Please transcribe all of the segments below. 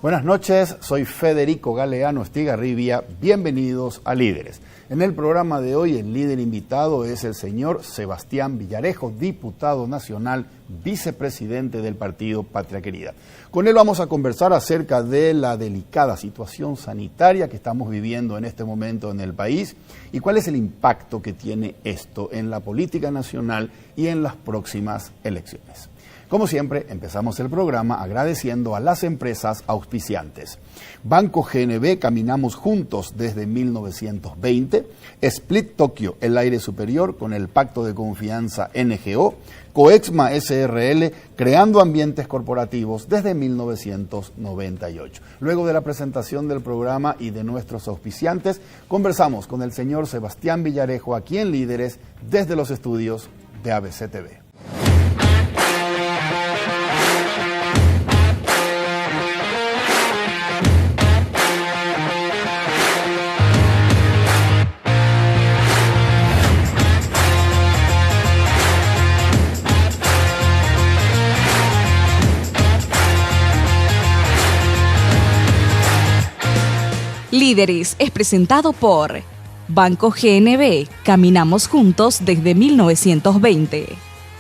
Buenas noches, soy Federico Galeano Estigarribia, bienvenidos a Líderes. En el programa de hoy el líder invitado es el señor Sebastián Villarejo, diputado nacional, vicepresidente del partido Patria Querida. Con él vamos a conversar acerca de la delicada situación sanitaria que estamos viviendo en este momento en el país y cuál es el impacto que tiene esto en la política nacional y en las próximas elecciones. Como siempre, empezamos el programa agradeciendo a las empresas auspiciantes. Banco GNB, caminamos juntos desde 1920. Split Tokyo, el aire superior con el pacto de confianza NGO. Coexma SRL, creando ambientes corporativos desde 1998. Luego de la presentación del programa y de nuestros auspiciantes, conversamos con el señor Sebastián Villarejo aquí en Líderes desde los estudios de ABC TV. Líderes es presentado por Banco GNB, caminamos juntos desde 1920.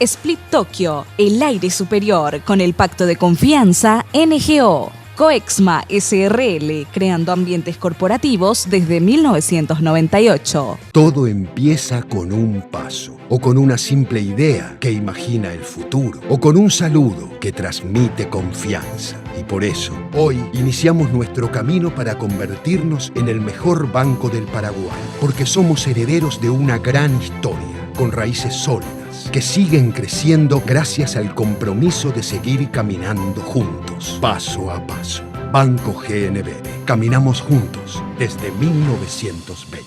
Split Tokyo, el aire superior con el pacto de confianza NGO. Coexma SRL, creando ambientes corporativos desde 1998. Todo empieza con un paso, o con una simple idea que imagina el futuro, o con un saludo que transmite confianza. Y por eso, hoy iniciamos nuestro camino para convertirnos en el mejor banco del Paraguay, porque somos herederos de una gran historia, con raíces sólidas, que siguen creciendo gracias al compromiso de seguir caminando juntos, paso a paso. Banco GNB, caminamos juntos desde 1920.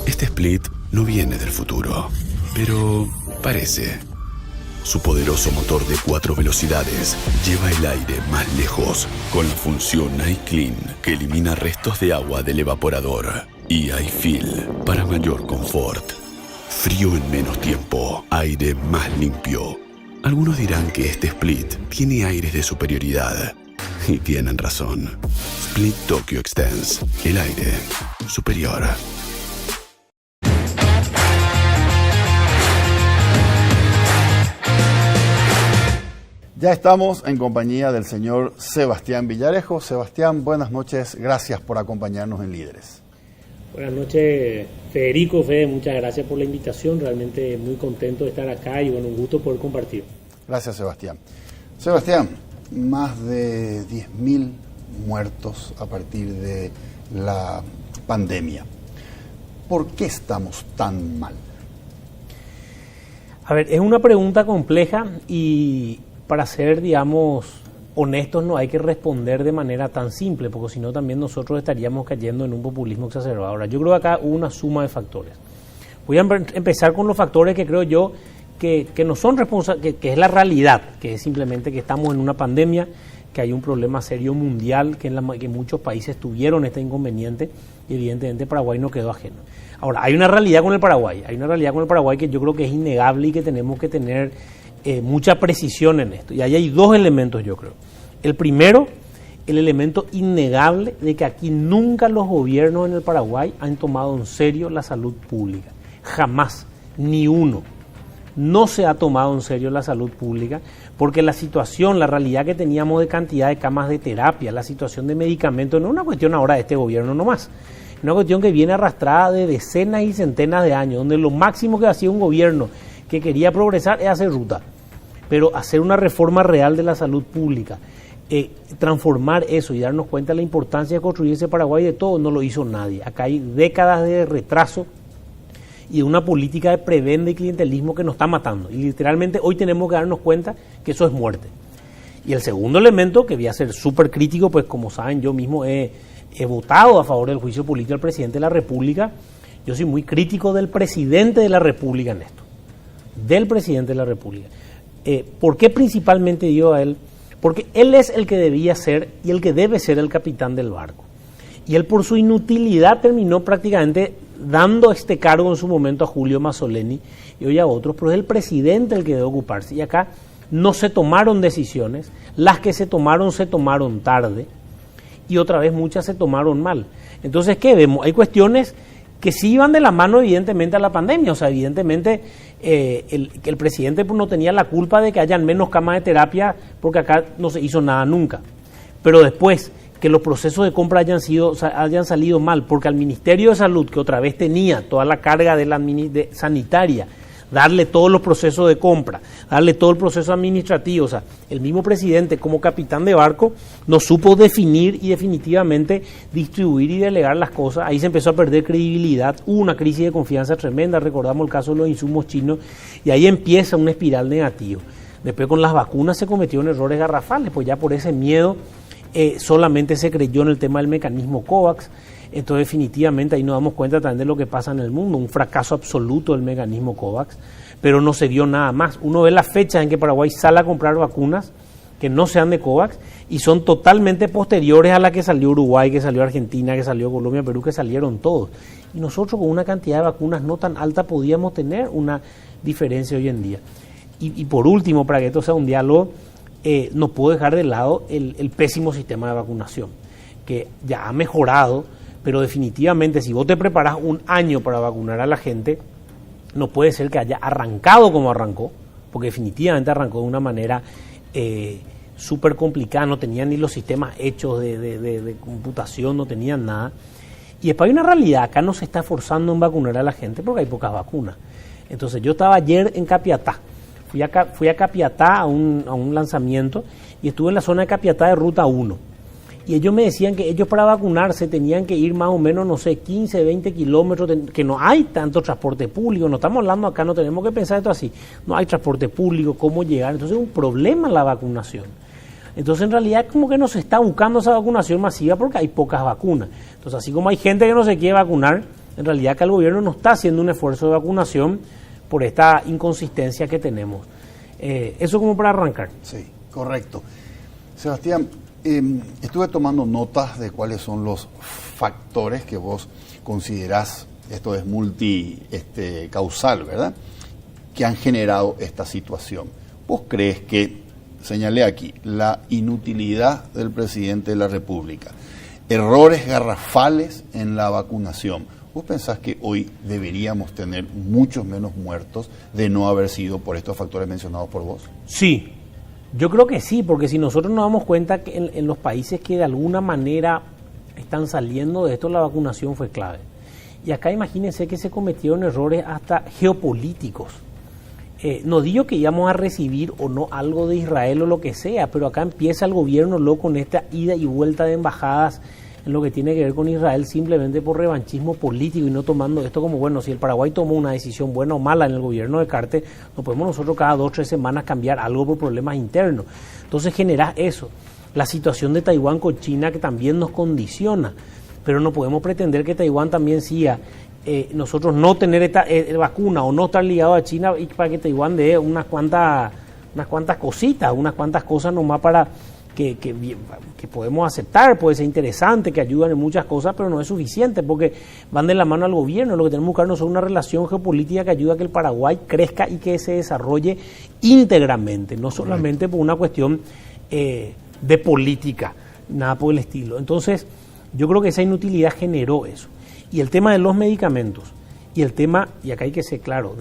Este Split no viene del futuro, pero parece. Su poderoso motor de 4 velocidades lleva el aire más lejos con la función iClean, que elimina restos de agua del evaporador, y iFeel para mayor confort. Frío en menos tiempo, aire más limpio. Algunos dirán que este Split tiene aires de superioridad, y tienen razón. Split Tokyo Extends, el aire superior. Ya estamos en compañía del señor Sebastián Villarejo. Sebastián, buenas noches, gracias por acompañarnos en Líderes. Buenas noches, Federico, Fede, muchas gracias por la invitación, realmente muy contento de estar acá y bueno, un gusto poder compartir. Gracias, Sebastián. Sebastián, más de 10.000 muertos a partir de la pandemia. ¿Por qué estamos tan mal? A ver, es una pregunta compleja y para ser, digamos, honestos no hay que responder de manera tan simple, porque si no también nosotros estaríamos cayendo en un populismo exacerbado. Ahora, yo creo que acá hubo una suma de factores. Voy a empezar con los factores que creo yo que no son responsables, que es la realidad, que es simplemente que estamos en una pandemia, que hay un problema serio mundial, que muchos países tuvieron este inconveniente y evidentemente Paraguay no quedó ajeno. Ahora, hay una realidad con el Paraguay, que yo creo que es innegable y que tenemos que tener mucha precisión en esto. Y ahí hay dos elementos, yo creo. El primero, el elemento innegable de que aquí nunca los gobiernos en el Paraguay han tomado en serio la salud pública. Jamás, ni uno. No se ha tomado en serio la salud pública porque la situación, la realidad que teníamos de cantidad de camas de terapia, la situación de medicamentos, no es una cuestión ahora de este gobierno nomás. Es una cuestión que viene arrastrada de decenas y centenas de años, donde lo máximo que hacía un gobierno que quería progresar es hacer ruta. Pero hacer una reforma real de la salud pública, transformar eso y darnos cuenta de la importancia de construir ese Paraguay de todo, no lo hizo nadie. Acá hay décadas de retraso y de una política de prebenda y clientelismo que nos está matando. Y literalmente hoy tenemos que darnos cuenta que eso es muerte. Y el segundo elemento, que voy a ser súper crítico, pues como saben, yo mismo he votado a favor del juicio político del presidente de la República. Yo soy muy crítico del presidente de la República en esto. Del presidente de la República. ¿Por qué principalmente digo a él? Porque él es el que debía ser y el que debe ser el capitán del barco. Y él por su inutilidad terminó prácticamente dando este cargo en su momento a Julio Mazzoleni y hoy a otros, pero es el presidente el que debe ocuparse. Y acá no se tomaron decisiones, las que se tomaron tarde y otra vez muchas se tomaron mal. Entonces, ¿qué vemos? Hay cuestiones que sí iban de la mano evidentemente a la pandemia, o sea, evidentemente el presidente no tenía la culpa de que hayan menos camas de terapia porque acá no se hizo nada nunca, pero después que los procesos de compra hayan salido mal, porque al Ministerio de Salud, que otra vez tenía toda la carga de sanitaria, darle todos los procesos de compra, darle todo el proceso administrativo, o sea, el mismo presidente como capitán de barco no supo definir y definitivamente distribuir y delegar las cosas. Ahí se empezó a perder credibilidad, hubo una crisis de confianza tremenda, recordamos el caso de los insumos chinos, y ahí empieza una espiral negativa. Después con las vacunas se cometieron errores garrafales, pues ya por ese miedo solamente se creyó en el tema del mecanismo COVAX. Entonces definitivamente ahí nos damos cuenta también de lo que pasa en el mundo, un fracaso absoluto del mecanismo COVAX, pero no se dio nada más. Uno ve las fechas en que Paraguay sale a comprar vacunas que no sean de COVAX y son totalmente posteriores a la que salió Uruguay, que salió Argentina, que salió Colombia, Perú, que salieron todos. Y nosotros con una cantidad de vacunas no tan alta podíamos tener una diferencia hoy en día. Y por último, para que esto sea un diálogo, no puedo dejar de lado el pésimo sistema de vacunación, que ya ha mejorado, pero definitivamente si vos te preparás un año para vacunar a la gente, no puede ser que haya arrancado como arrancó, porque definitivamente arrancó de una manera súper complicada, no tenían ni los sistemas hechos de computación, no tenían nada. Y después hay una realidad, acá no se está forzando en vacunar a la gente porque hay pocas vacunas. Entonces yo estaba ayer en Capiatá, fui a Capiatá a un lanzamiento y estuve en la zona de Capiatá de Ruta 1. Y ellos me decían que ellos para vacunarse tenían que ir más o menos, no sé, 15, 20 kilómetros, que no hay tanto transporte público, no estamos hablando acá, no tenemos que pensar esto así, no hay transporte público, cómo llegar, entonces es un problema la vacunación. Entonces en realidad como que no se está buscando esa vacunación masiva porque hay pocas vacunas. Entonces así como hay gente que no se quiere vacunar, en realidad acá el gobierno no está haciendo un esfuerzo de vacunación por esta inconsistencia que tenemos. Eso como para arrancar. Sí, correcto. Sebastián, estuve tomando notas de cuáles son los factores que vos considerás, esto es causal, ¿verdad?, que han generado esta situación. ¿Vos crees que, señalé aquí, la inutilidad del presidente de la República, errores garrafales en la vacunación, vos pensás que hoy deberíamos tener muchos menos muertos de no haber sido por estos factores mencionados por vos? Sí. Yo creo que sí, porque si nosotros nos damos cuenta que en los países que de alguna manera están saliendo de esto, la vacunación fue clave. Y acá imagínense que se cometieron errores hasta geopolíticos. No digo que íbamos a recibir o no algo de Israel o lo que sea, pero acá empieza el gobierno loco con esta ida y vuelta de embajadas en lo que tiene que ver con Israel simplemente por revanchismo político y no tomando esto como, bueno, si el Paraguay tomó una decisión buena o mala en el gobierno de Carter, no podemos nosotros cada 2 o 3 semanas cambiar algo por problemas internos. Entonces generás eso. La situación de Taiwán con China que también nos condiciona, pero no podemos pretender que Taiwán también siga nosotros no tener esta vacuna o no estar ligado a China y para que Taiwán dé unas cuantas cositas, unas cuantas cosas nomás para que podemos aceptar, puede ser interesante, que ayudan en muchas cosas, pero no es suficiente porque van de la mano al gobierno. Lo que tenemos que buscar es una relación geopolítica que ayude a que el Paraguay crezca y que se desarrolle íntegramente, no solamente por una cuestión de política, nada por el estilo. Entonces, yo creo que esa inutilidad generó eso. Y el tema de los medicamentos, y el tema, y acá hay que ser claro,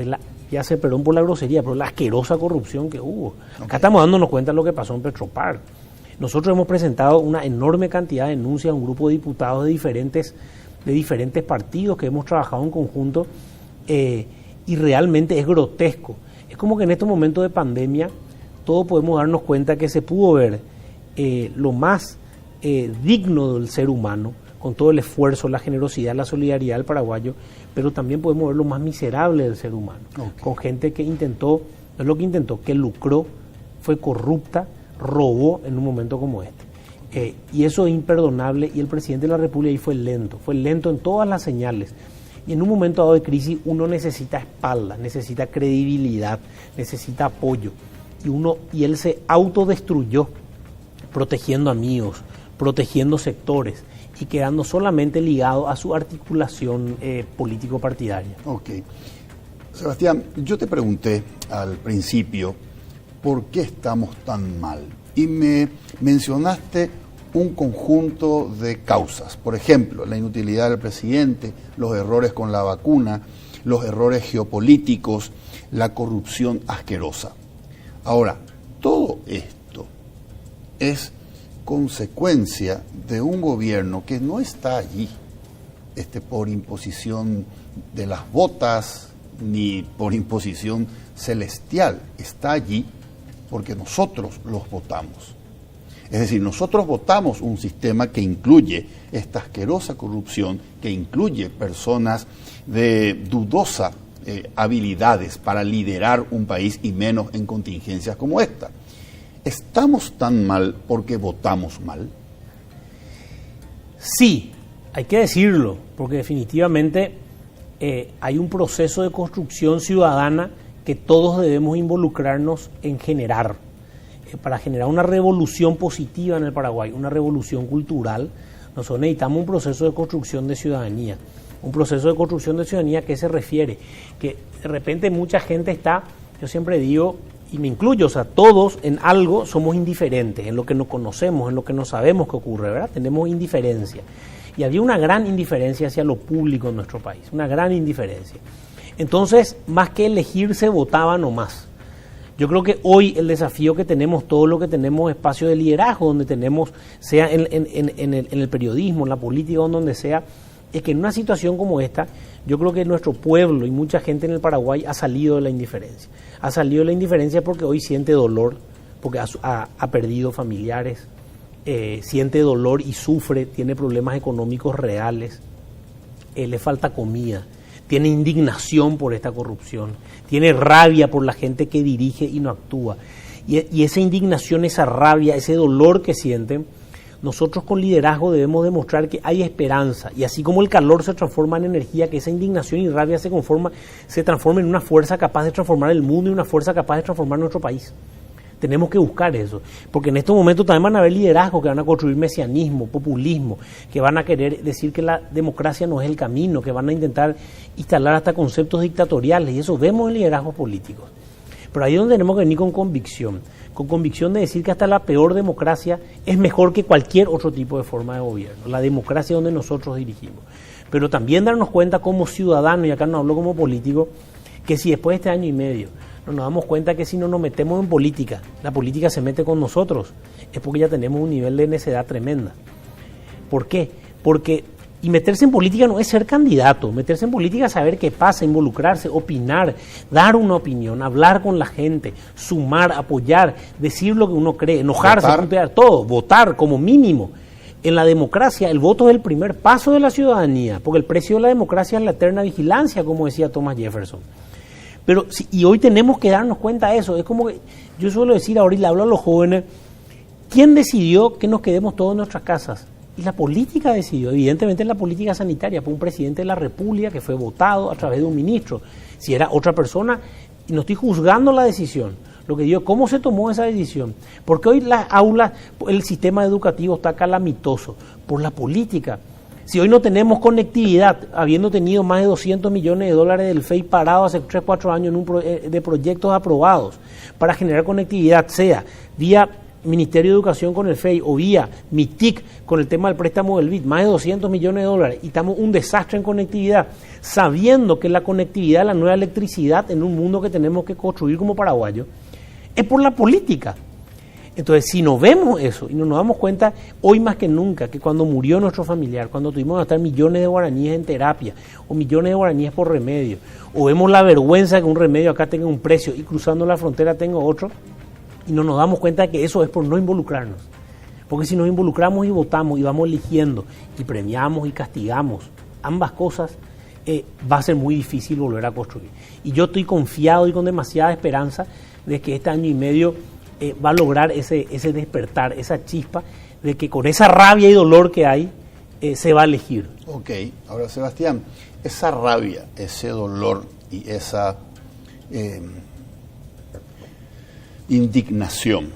ya se perdón por la grosería, pero la asquerosa corrupción que hubo. Acá estamos dándonos cuenta de lo que pasó en Petropar. Nosotros hemos presentado una enorme cantidad de denuncias a un grupo de diputados de diferentes partidos que hemos trabajado en conjunto y realmente es grotesco. Es como que en estos momentos de pandemia todos podemos darnos cuenta que se pudo ver lo más digno del ser humano, con todo el esfuerzo, la generosidad, la solidaridad del paraguayo, pero también podemos ver lo más miserable del ser humano, con gente que que lucró, fue corrupta, robó en un momento como este. Y eso es imperdonable y el presidente de la República ahí fue lento en todas las señales. Y en un momento dado de crisis uno necesita espalda, necesita credibilidad, necesita apoyo. Y él se autodestruyó protegiendo amigos, protegiendo sectores y quedando solamente ligado a su articulación político-partidaria. Ok. Sebastián, yo te pregunté al principio por qué estamos tan mal. Y me mencionaste un conjunto de causas. Por ejemplo, la inutilidad del presidente, los errores con la vacuna, los errores geopolíticos, la corrupción asquerosa. Ahora, todo esto es consecuencia de un gobierno que no está allí por imposición de las botas ni por imposición celestial, está allí porque nosotros los votamos. Es decir, nosotros votamos un sistema que incluye esta asquerosa corrupción, que incluye personas de dudosa habilidades para liderar un país y menos en contingencias como esta. ¿Estamos tan mal porque votamos mal? Sí, hay que decirlo, porque definitivamente hay un proceso de construcción ciudadana que todos debemos involucrarnos en generar. Para generar una revolución positiva en el Paraguay, una revolución cultural, nosotros necesitamos un proceso de construcción de ciudadanía. Un proceso de construcción de ciudadanía, ¿a qué se refiere? Que de repente mucha gente está, yo siempre digo, y me incluyo, o sea, todos en algo somos indiferentes, en lo que no conocemos, en lo que no sabemos que ocurre, ¿verdad? Tenemos indiferencia. Y había una gran indiferencia hacia lo público en nuestro país, una gran indiferencia. Entonces, más que elegir, se votaba nomás. Yo creo que hoy el desafío que tenemos, todo lo que tenemos espacio de liderazgo, donde tenemos, sea en el periodismo, en la política o donde sea, es que en una situación como esta, yo creo que nuestro pueblo y mucha gente en el Paraguay ha salido de la indiferencia. Ha salido de la indiferencia porque hoy siente dolor, porque ha perdido familiares, siente dolor y sufre, tiene problemas económicos reales, le falta comida, tiene indignación por esta corrupción, tiene rabia por la gente que dirige y no actúa. Y esa indignación, esa rabia, ese dolor que sienten, nosotros con liderazgo debemos demostrar que hay esperanza. Y así como el calor se transforma en energía, que esa indignación y rabia se transforma en una fuerza capaz de transformar el mundo y una fuerza capaz de transformar nuestro país. Tenemos que buscar eso, porque en estos momentos también van a haber liderazgos que van a construir mesianismo, populismo, que van a querer decir que la democracia no es el camino, que van a intentar instalar hasta conceptos dictatoriales, y eso vemos en liderazgos políticos. Pero ahí es donde tenemos que venir con convicción de decir que hasta la peor democracia es mejor que cualquier otro tipo de forma de gobierno, la democracia donde nosotros dirigimos. Pero también darnos cuenta como ciudadanos, y acá no hablo como político, que si después de este año y medio nos damos cuenta que si no nos metemos en política, la política se mete con nosotros, es porque ya tenemos un nivel de necedad tremenda. ¿Por qué? Y meterse en política no es ser candidato, meterse en política es saber qué pasa, involucrarse, opinar, dar una opinión, hablar con la gente, sumar, apoyar, decir lo que uno cree, enojarse, putear, todo, votar como mínimo. En la democracia el voto es el primer paso de la ciudadanía, porque el precio de la democracia es la eterna vigilancia, como decía Thomas Jefferson. Pero y hoy tenemos que darnos cuenta de eso. Es como que yo suelo decir ahora y le hablo a los jóvenes, ¿quién decidió que nos quedemos todos en nuestras casas? Y la política decidió, evidentemente la política sanitaria, fue un presidente de la República que fue votado a través de un ministro. Si era otra persona, y no estoy juzgando la decisión, lo que digo, ¿cómo se tomó esa decisión? Porque hoy las aulas, el sistema educativo está calamitoso por la política. Si hoy no tenemos conectividad, habiendo tenido más de 200 millones de dólares del FEI parado hace 3 o 4 años de proyectos aprobados para generar conectividad, sea vía Ministerio de Educación con el FEI o vía MITIC con el tema del préstamo del BID, más de 200 millones de dólares, y estamos un desastre en conectividad, sabiendo que la conectividad es la nueva electricidad en un mundo que tenemos que construir como paraguayos, es por la política. Entonces, si no vemos eso y no nos damos cuenta, hoy más que nunca, que cuando murió nuestro familiar, cuando tuvimos que gastar millones de guaraníes en terapia, o millones de guaraníes por remedio, o vemos la vergüenza de que un remedio acá tenga un precio y cruzando la frontera tenga otro, y no nos damos cuenta de que eso es por no involucrarnos. Porque si nos involucramos y votamos y vamos eligiendo y premiamos y castigamos ambas cosas, va a ser muy difícil volver a construir. Y yo estoy confiado y con demasiada esperanza de que este año y medio va a lograr ese despertar, esa chispa de que con esa rabia y dolor que hay, se va a elegir. Ok, ahora Sebastián, esa rabia, ese dolor y esa indignación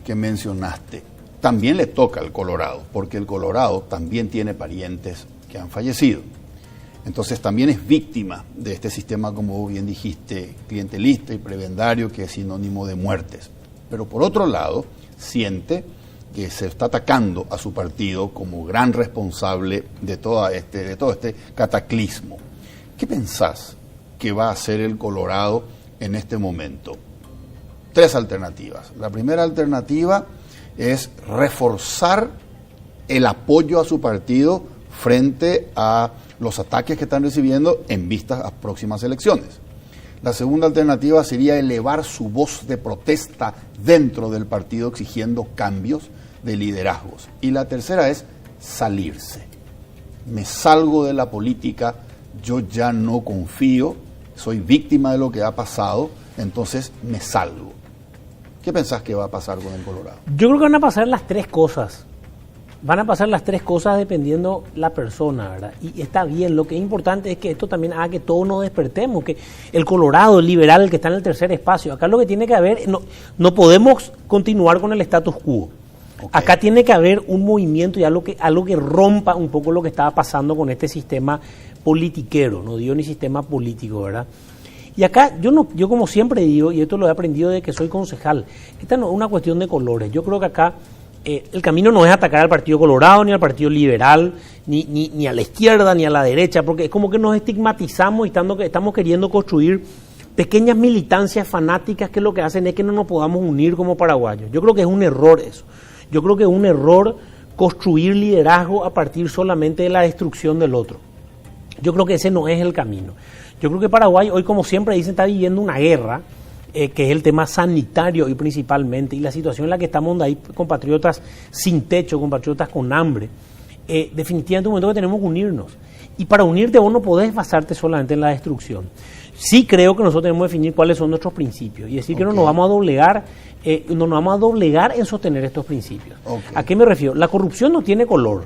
que mencionaste, también le toca al Colorado, porque el Colorado también tiene parientes que han fallecido. Entonces también es víctima de este sistema, como bien dijiste, clientelista y prebendario, que es sinónimo de muertes. pero por otro lado siente que se está atacando a su partido como gran responsable de todo este cataclismo. ¿Qué pensás que va a hacer el Colorado en este momento? 3 alternativas. La primera alternativa es reforzar el apoyo a su partido frente a los ataques que están recibiendo en vistas a próximas elecciones. La segunda alternativa sería elevar su voz de protesta dentro del partido exigiendo cambios de liderazgos. Y la tercera es salirse. Me salgo de la política, yo ya no confío, soy víctima de lo que ha pasado, entonces me salgo. ¿Qué pensás que va a pasar con el Colorado? Yo creo que van a pasar las 3 cosas. Van a pasar las 3 cosas dependiendo la persona, ¿verdad? Y está bien, lo que es importante es que esto también haga que todos nos despertemos, que el Colorado, el liberal, el que está en el tercer espacio, acá lo que tiene que haber, no podemos continuar con el status quo. Okay. Acá tiene que haber un movimiento y algo que rompa un poco lo que estaba pasando con este sistema politiquero, no digo ni sistema político, ¿verdad? Y acá yo como siempre digo, y esto lo he aprendido de que soy concejal, esta no es una cuestión de colores. Yo creo que acá el camino no es atacar al Partido Colorado, ni al Partido Liberal, ni a la izquierda, ni a la derecha, porque es como que nos estigmatizamos y estamos queriendo construir pequeñas militancias fanáticas que lo que hacen es que no nos podamos unir como paraguayos. Yo creo que es un error eso. Yo creo que es un error construir liderazgo a partir solamente de la destrucción del otro. Yo creo que ese no es el camino. Yo creo que Paraguay hoy, como siempre dicen, está viviendo una guerra, que es el tema sanitario y principalmente, y la situación en la que estamos, donde hay compatriotas sin techo, compatriotas con hambre. Definitivamente es un momento que tenemos que unirnos. Y para unirte vos no podés basarte solamente en la destrucción. Sí creo que nosotros tenemos que definir cuáles son nuestros principios y decir que no nos vamos a doblegar, en sostener estos principios. Okay. ¿A qué me refiero? La corrupción no tiene color.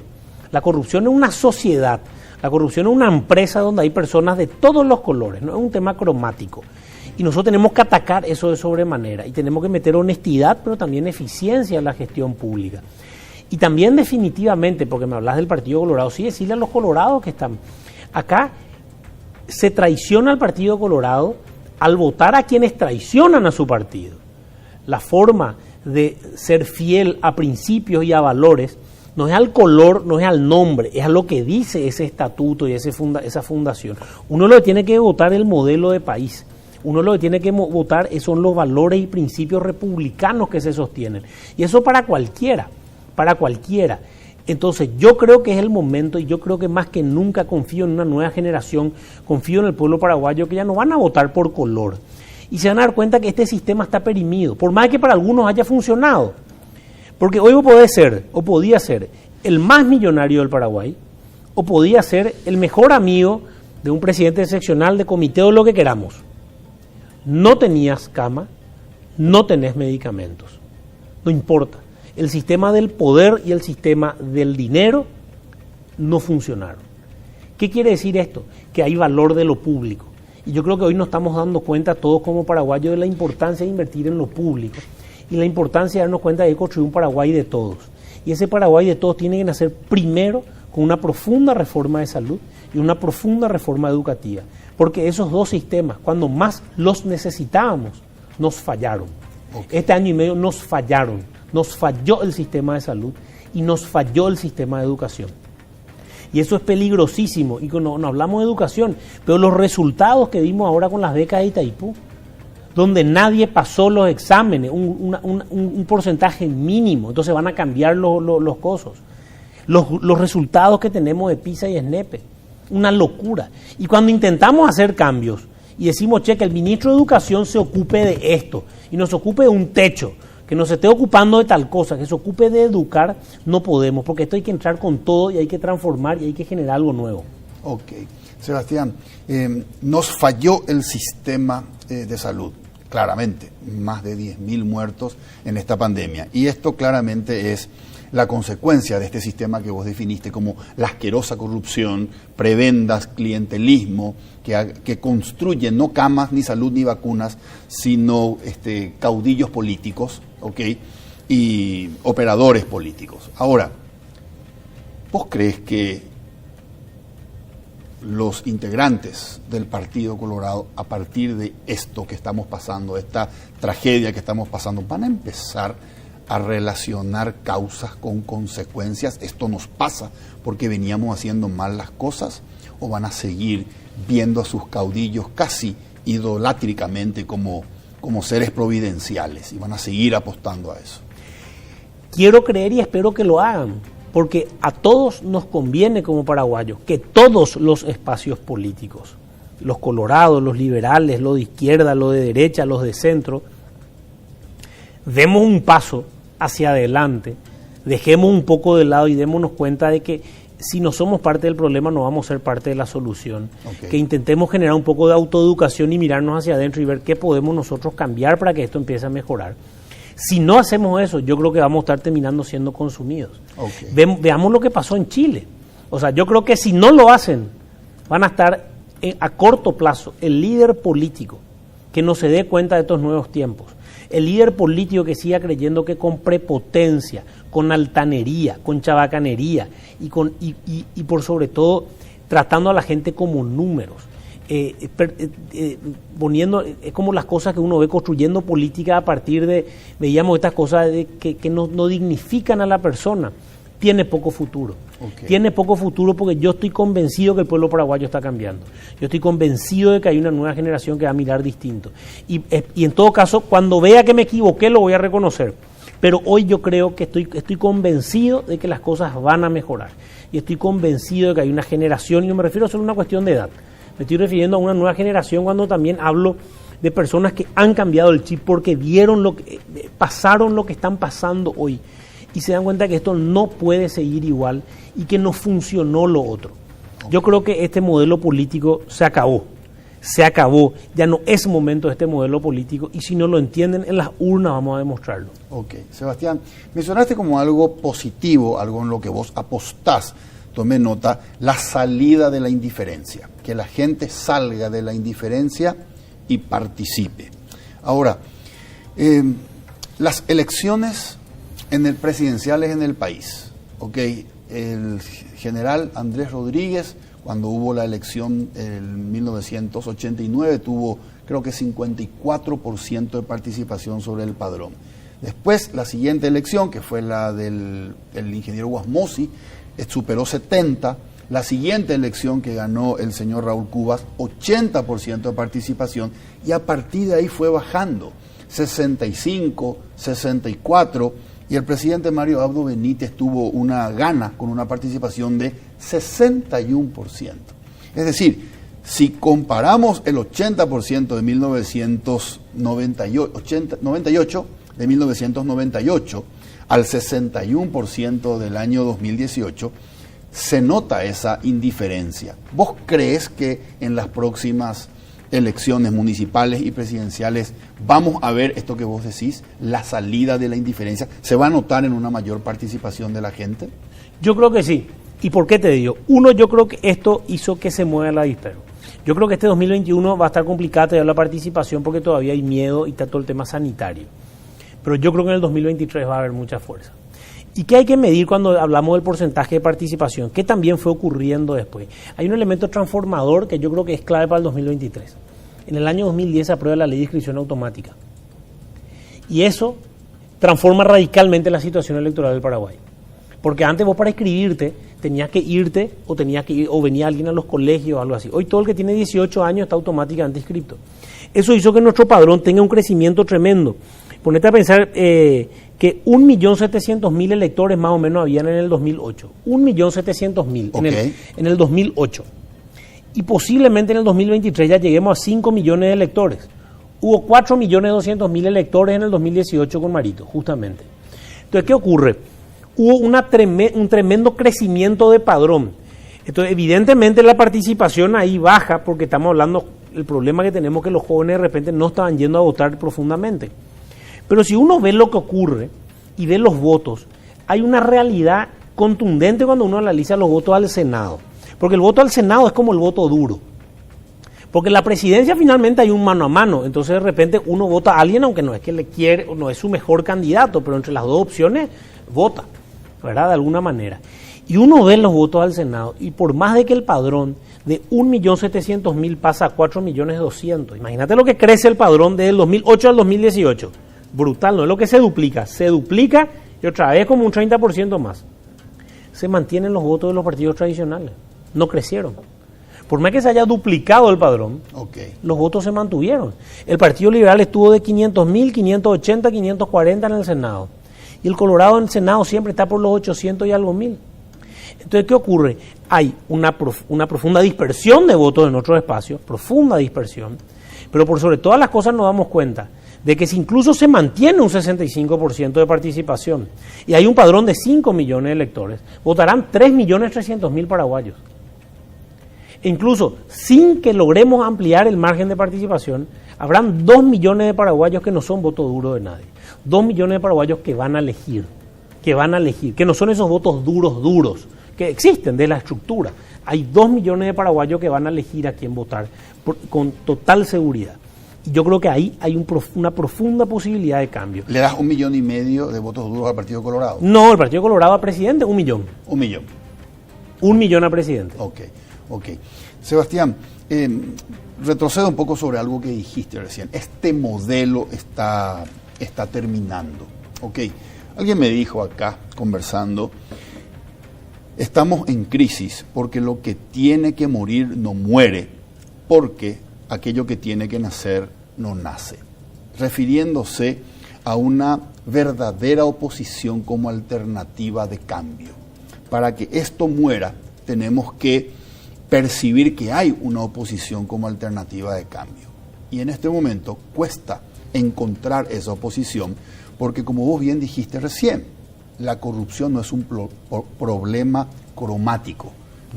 La corrupción es una sociedad. La corrupción es una empresa donde hay personas de todos los colores, no es un tema cromático. Y nosotros tenemos que atacar eso de sobremanera y tenemos que meter honestidad, pero también eficiencia en la gestión pública. Y también definitivamente, porque me hablas del Partido Colorado, sí decirle a los colorados que están acá, se traiciona al Partido Colorado al votar a quienes traicionan a su partido. La forma de ser fiel a principios y a valores no es al color, no es al nombre, es a lo que dice ese estatuto y esa fundación. Uno lo que tiene que votar el modelo de país. Uno lo que tiene que votar son los valores y principios republicanos que se sostienen. Y eso para cualquiera. Entonces yo creo que es el momento y yo creo que más que nunca confío en una nueva generación, confío en el pueblo paraguayo que ya no van a votar por color. Y se van a dar cuenta que este sistema está perimido, por más que para algunos haya funcionado. Porque hoy podía ser el más millonario del Paraguay, o podía ser el mejor amigo de un presidente seccional, de comité o lo que queramos. No tenías cama, no tenés medicamentos, no importa. El sistema del poder y el sistema del dinero no funcionaron. ¿Qué quiere decir esto? Que hay valor de lo público. Y yo creo que hoy nos estamos dando cuenta todos como paraguayos de la importancia de invertir en lo público y la importancia de darnos cuenta de construir un Paraguay de todos. Y ese Paraguay de todos tiene que nacer primero con una profunda reforma de salud y una profunda reforma educativa. Porque esos dos sistemas, cuando más los necesitábamos, nos fallaron. Okay. Este año y medio nos fallaron. Nos falló el sistema de salud y nos falló el sistema de educación. Y eso es peligrosísimo. Y no hablamos de educación, pero los resultados que vimos ahora con las becas de Itaipú, donde nadie pasó los exámenes, un porcentaje mínimo, entonces van a cambiar los costos. Los resultados que tenemos de PISA y SNEPE, una locura. Y cuando intentamos hacer cambios y decimos, che, que el ministro de Educación se ocupe de esto y nos ocupe de un techo, que nos esté ocupando de tal cosa, que se ocupe de educar, no podemos, porque esto hay que entrar con todo y hay que transformar y hay que generar algo nuevo. Ok. Sebastián, nos falló el sistema de salud, claramente, más de 10.000 muertos en esta pandemia. Y esto claramente es la consecuencia de este sistema que vos definiste como la asquerosa corrupción, prebendas, clientelismo, que construyen no camas, ni salud, ni vacunas, sino caudillos políticos, ¿okay? Y operadores políticos. Ahora, ¿vos crees que los integrantes del Partido Colorado, a partir de esto que estamos pasando, esta tragedia que estamos pasando, van a empezar a relacionar causas con consecuencias? ¿Esto nos pasa porque veníamos haciendo mal las cosas? ¿O van a seguir viendo a sus caudillos casi idolátricamente como seres providenciales y van a seguir apostando a eso? Quiero creer y espero que lo hagan, porque a todos nos conviene como paraguayos que todos los espacios políticos, los colorados, los liberales, los de izquierda, los de derecha, los de centro, demos un paso hacia adelante, dejemos un poco de lado y démonos cuenta de que si no somos parte del problema no vamos a ser parte de la solución. Okay. Que intentemos generar un poco de autoeducación y mirarnos hacia adentro y ver qué podemos nosotros cambiar para que esto empiece a mejorar. Si no hacemos eso, yo creo que vamos a estar terminando siendo consumidos. Okay. Veamos lo que pasó en Chile. O sea, yo creo que si no lo hacen, van a estar a corto plazo el líder político que no se dé cuenta de estos nuevos tiempos. El líder político que siga creyendo que con prepotencia, con altanería, con chabacanería y por sobre todo tratando a la gente como números, poniendo, es como las cosas que uno ve construyendo política a partir de, veíamos estas cosas que no dignifican a la persona, tiene poco futuro. Okay. Tiene poco futuro porque yo estoy convencido que el pueblo paraguayo está cambiando. Yo estoy convencido de que hay una nueva generación que va a mirar distinto. Y en todo caso, cuando vea que me equivoqué, lo voy a reconocer. Pero hoy yo creo que estoy convencido de que las cosas van a mejorar. Y estoy convencido de que hay una generación, y no me refiero solo a una cuestión de edad. Me estoy refiriendo a una nueva generación cuando también hablo de personas que han cambiado el chip porque vieron pasaron lo que están pasando hoy. Y se dan cuenta que esto no puede seguir igual y que no funcionó lo otro. Yo creo que este modelo político se acabó, ya no es momento de este modelo político y si no lo entienden en las urnas vamos a demostrarlo. Ok, Sebastián, mencionaste como algo positivo, algo en lo que vos apostás, tomé nota, la salida de la indiferencia, que la gente salga de la indiferencia y participe. Ahora, las elecciones presidenciales en el país, ok, el general Andrés Rodríguez, cuando hubo la elección en 1989, tuvo creo que 54% de participación sobre el padrón. Después, la siguiente elección, que fue la del ingeniero Guasmosi, superó 70%. La siguiente elección que ganó el señor Raúl Cubas, 80% de participación, y a partir de ahí fue bajando, 65%, 64%, y el presidente Mario Abdo Benítez tuvo con una participación de 61%. Es decir, si comparamos el 80% de 1998 al 61% del año 2018, se nota esa indiferencia. ¿Vos crees que en las próximas elecciones municipales y presidenciales vamos a ver esto que vos decís, la salida de la indiferencia? ¿Se va a notar en una mayor participación de la gente? Yo creo que sí. ¿Y por qué te digo? Uno, yo creo que esto hizo que se mueva el avispero. Yo creo que este 2021 va a estar complicado la participación porque todavía hay miedo y está todo el tema sanitario. Pero yo creo que en el 2023 va a haber mucha fuerza. ¿Y qué hay que medir cuando hablamos del porcentaje de participación? ¿Qué también fue ocurriendo después? Hay un elemento transformador que yo creo que es clave para el 2023. En el año 2010 se aprueba la ley de inscripción automática. Y eso transforma radicalmente la situación electoral del Paraguay. Porque antes vos para inscribirte tenías que irte o venía alguien a los colegios o algo así. Hoy todo el que tiene 18 años está automáticamente inscrito. Eso hizo que nuestro padrón tenga un crecimiento tremendo. Ponete a pensar que 1.700.000 electores más o menos habían en el 2008. 1.700.000 okay. en el 2008. Y posiblemente en el 2023 ya lleguemos a 5 millones de electores. Hubo 4.200.000 electores en el 2018 con Marito, justamente. Entonces, ¿qué ocurre? Hubo un tremendo crecimiento de padrón. Entonces, evidentemente la participación ahí baja porque estamos hablando, el problema que tenemos que los jóvenes de repente no estaban yendo a votar profundamente. Pero si uno ve lo que ocurre y ve los votos, hay una realidad contundente cuando uno analiza los votos al Senado. Porque el voto al Senado es como el voto duro. Porque en la presidencia finalmente hay un mano a mano. Entonces de repente uno vota a alguien, aunque no es que le quiere, o no es su mejor candidato, pero entre las dos opciones vota, ¿verdad? De alguna manera. Y uno ve los votos al Senado y por más de que el padrón de 1.700.000 pasa a 4.200.000. Imagínate lo que crece el padrón desde el 2008 al 2018. Brutal, no es lo que se duplica y otra vez como un 30% más. Se mantienen los votos de los partidos tradicionales, no crecieron. Por más que se haya duplicado el padrón, los votos se mantuvieron. El Partido Liberal estuvo de 500.000, 580, 540 en el Senado. Y el Colorado en el Senado siempre está por los 800 y algo mil. Entonces, ¿qué ocurre? Hay una profunda dispersión de votos en otros espacios, profunda dispersión, pero por sobre todas las cosas nos damos cuenta de que si incluso se mantiene un 65% de participación y hay un padrón de 5 millones de electores, votarán 3.300.000 paraguayos. E incluso sin que logremos ampliar el margen de participación, habrán 2 millones de paraguayos que no son voto duro de nadie. 2 millones de paraguayos que van a elegir, que no son esos votos duros, que existen de la estructura. Hay 2 millones de paraguayos que van a elegir a quién votar con total seguridad. Y yo creo que ahí hay una profunda posibilidad de cambio. ¿Le das 1,5 millones de votos duros al Partido Colorado? No, el Partido Colorado a presidente, 1 millón. 1 millón. 1 millón a presidente. Ok. Sebastián, retrocedo un poco sobre algo que dijiste recién. Este modelo está terminando. Ok. Alguien me dijo acá, conversando, estamos en crisis porque lo que tiene que morir no muere, porque aquello que tiene que nacer no nace, refiriéndose a una verdadera oposición como alternativa de cambio. Para que esto muera, tenemos que percibir que hay una oposición como alternativa de cambio. Y en este momento cuesta encontrar esa oposición, porque como vos bien dijiste recién, la corrupción no es un problema cromático.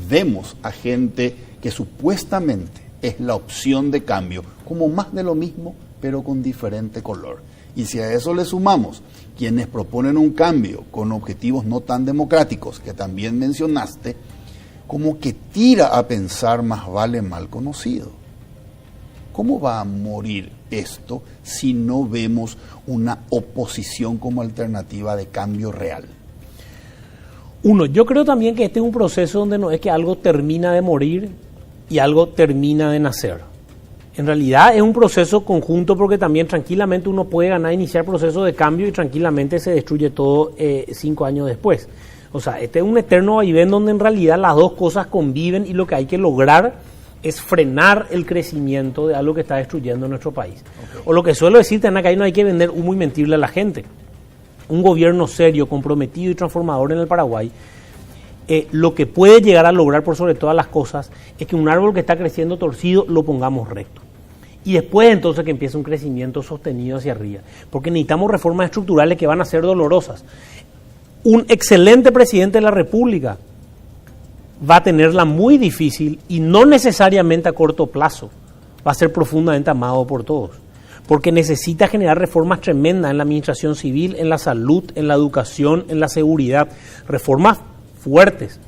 Vemos a gente que supuestamente es la opción de cambio, como más de lo mismo, pero con diferente color. Y si a eso le sumamos quienes proponen un cambio con objetivos no tan democráticos, que también mencionaste, como que tira a pensar más vale mal conocido. ¿Cómo va a morir esto si no vemos una oposición como alternativa de cambio real? Yo creo también que este es un proceso donde no es que algo termina de morir y algo termina de nacer. En realidad es un proceso conjunto, porque también tranquilamente uno puede iniciar proceso de cambio y tranquilamente se destruye todo 5 años después. O sea, este es un eterno vaivén donde en realidad las dos cosas conviven y lo que hay que lograr es frenar el crecimiento de algo que está destruyendo nuestro país. Okay. O lo que suelo decir, acá no hay que vender humo y mentirle a la gente. Un gobierno serio, comprometido y transformador en el Paraguay, lo que puede llegar a lograr por sobre todas las cosas es que un árbol que está creciendo torcido lo pongamos recto. Y después entonces que empiece un crecimiento sostenido hacia arriba. Porque necesitamos reformas estructurales que van a ser dolorosas. Un excelente presidente de la República va a tenerla muy difícil y no necesariamente a corto plazo. Va a ser profundamente amado por todos. Porque necesita generar reformas tremendas en la administración civil, en la salud, en la educación, en la seguridad. Reformas fuertes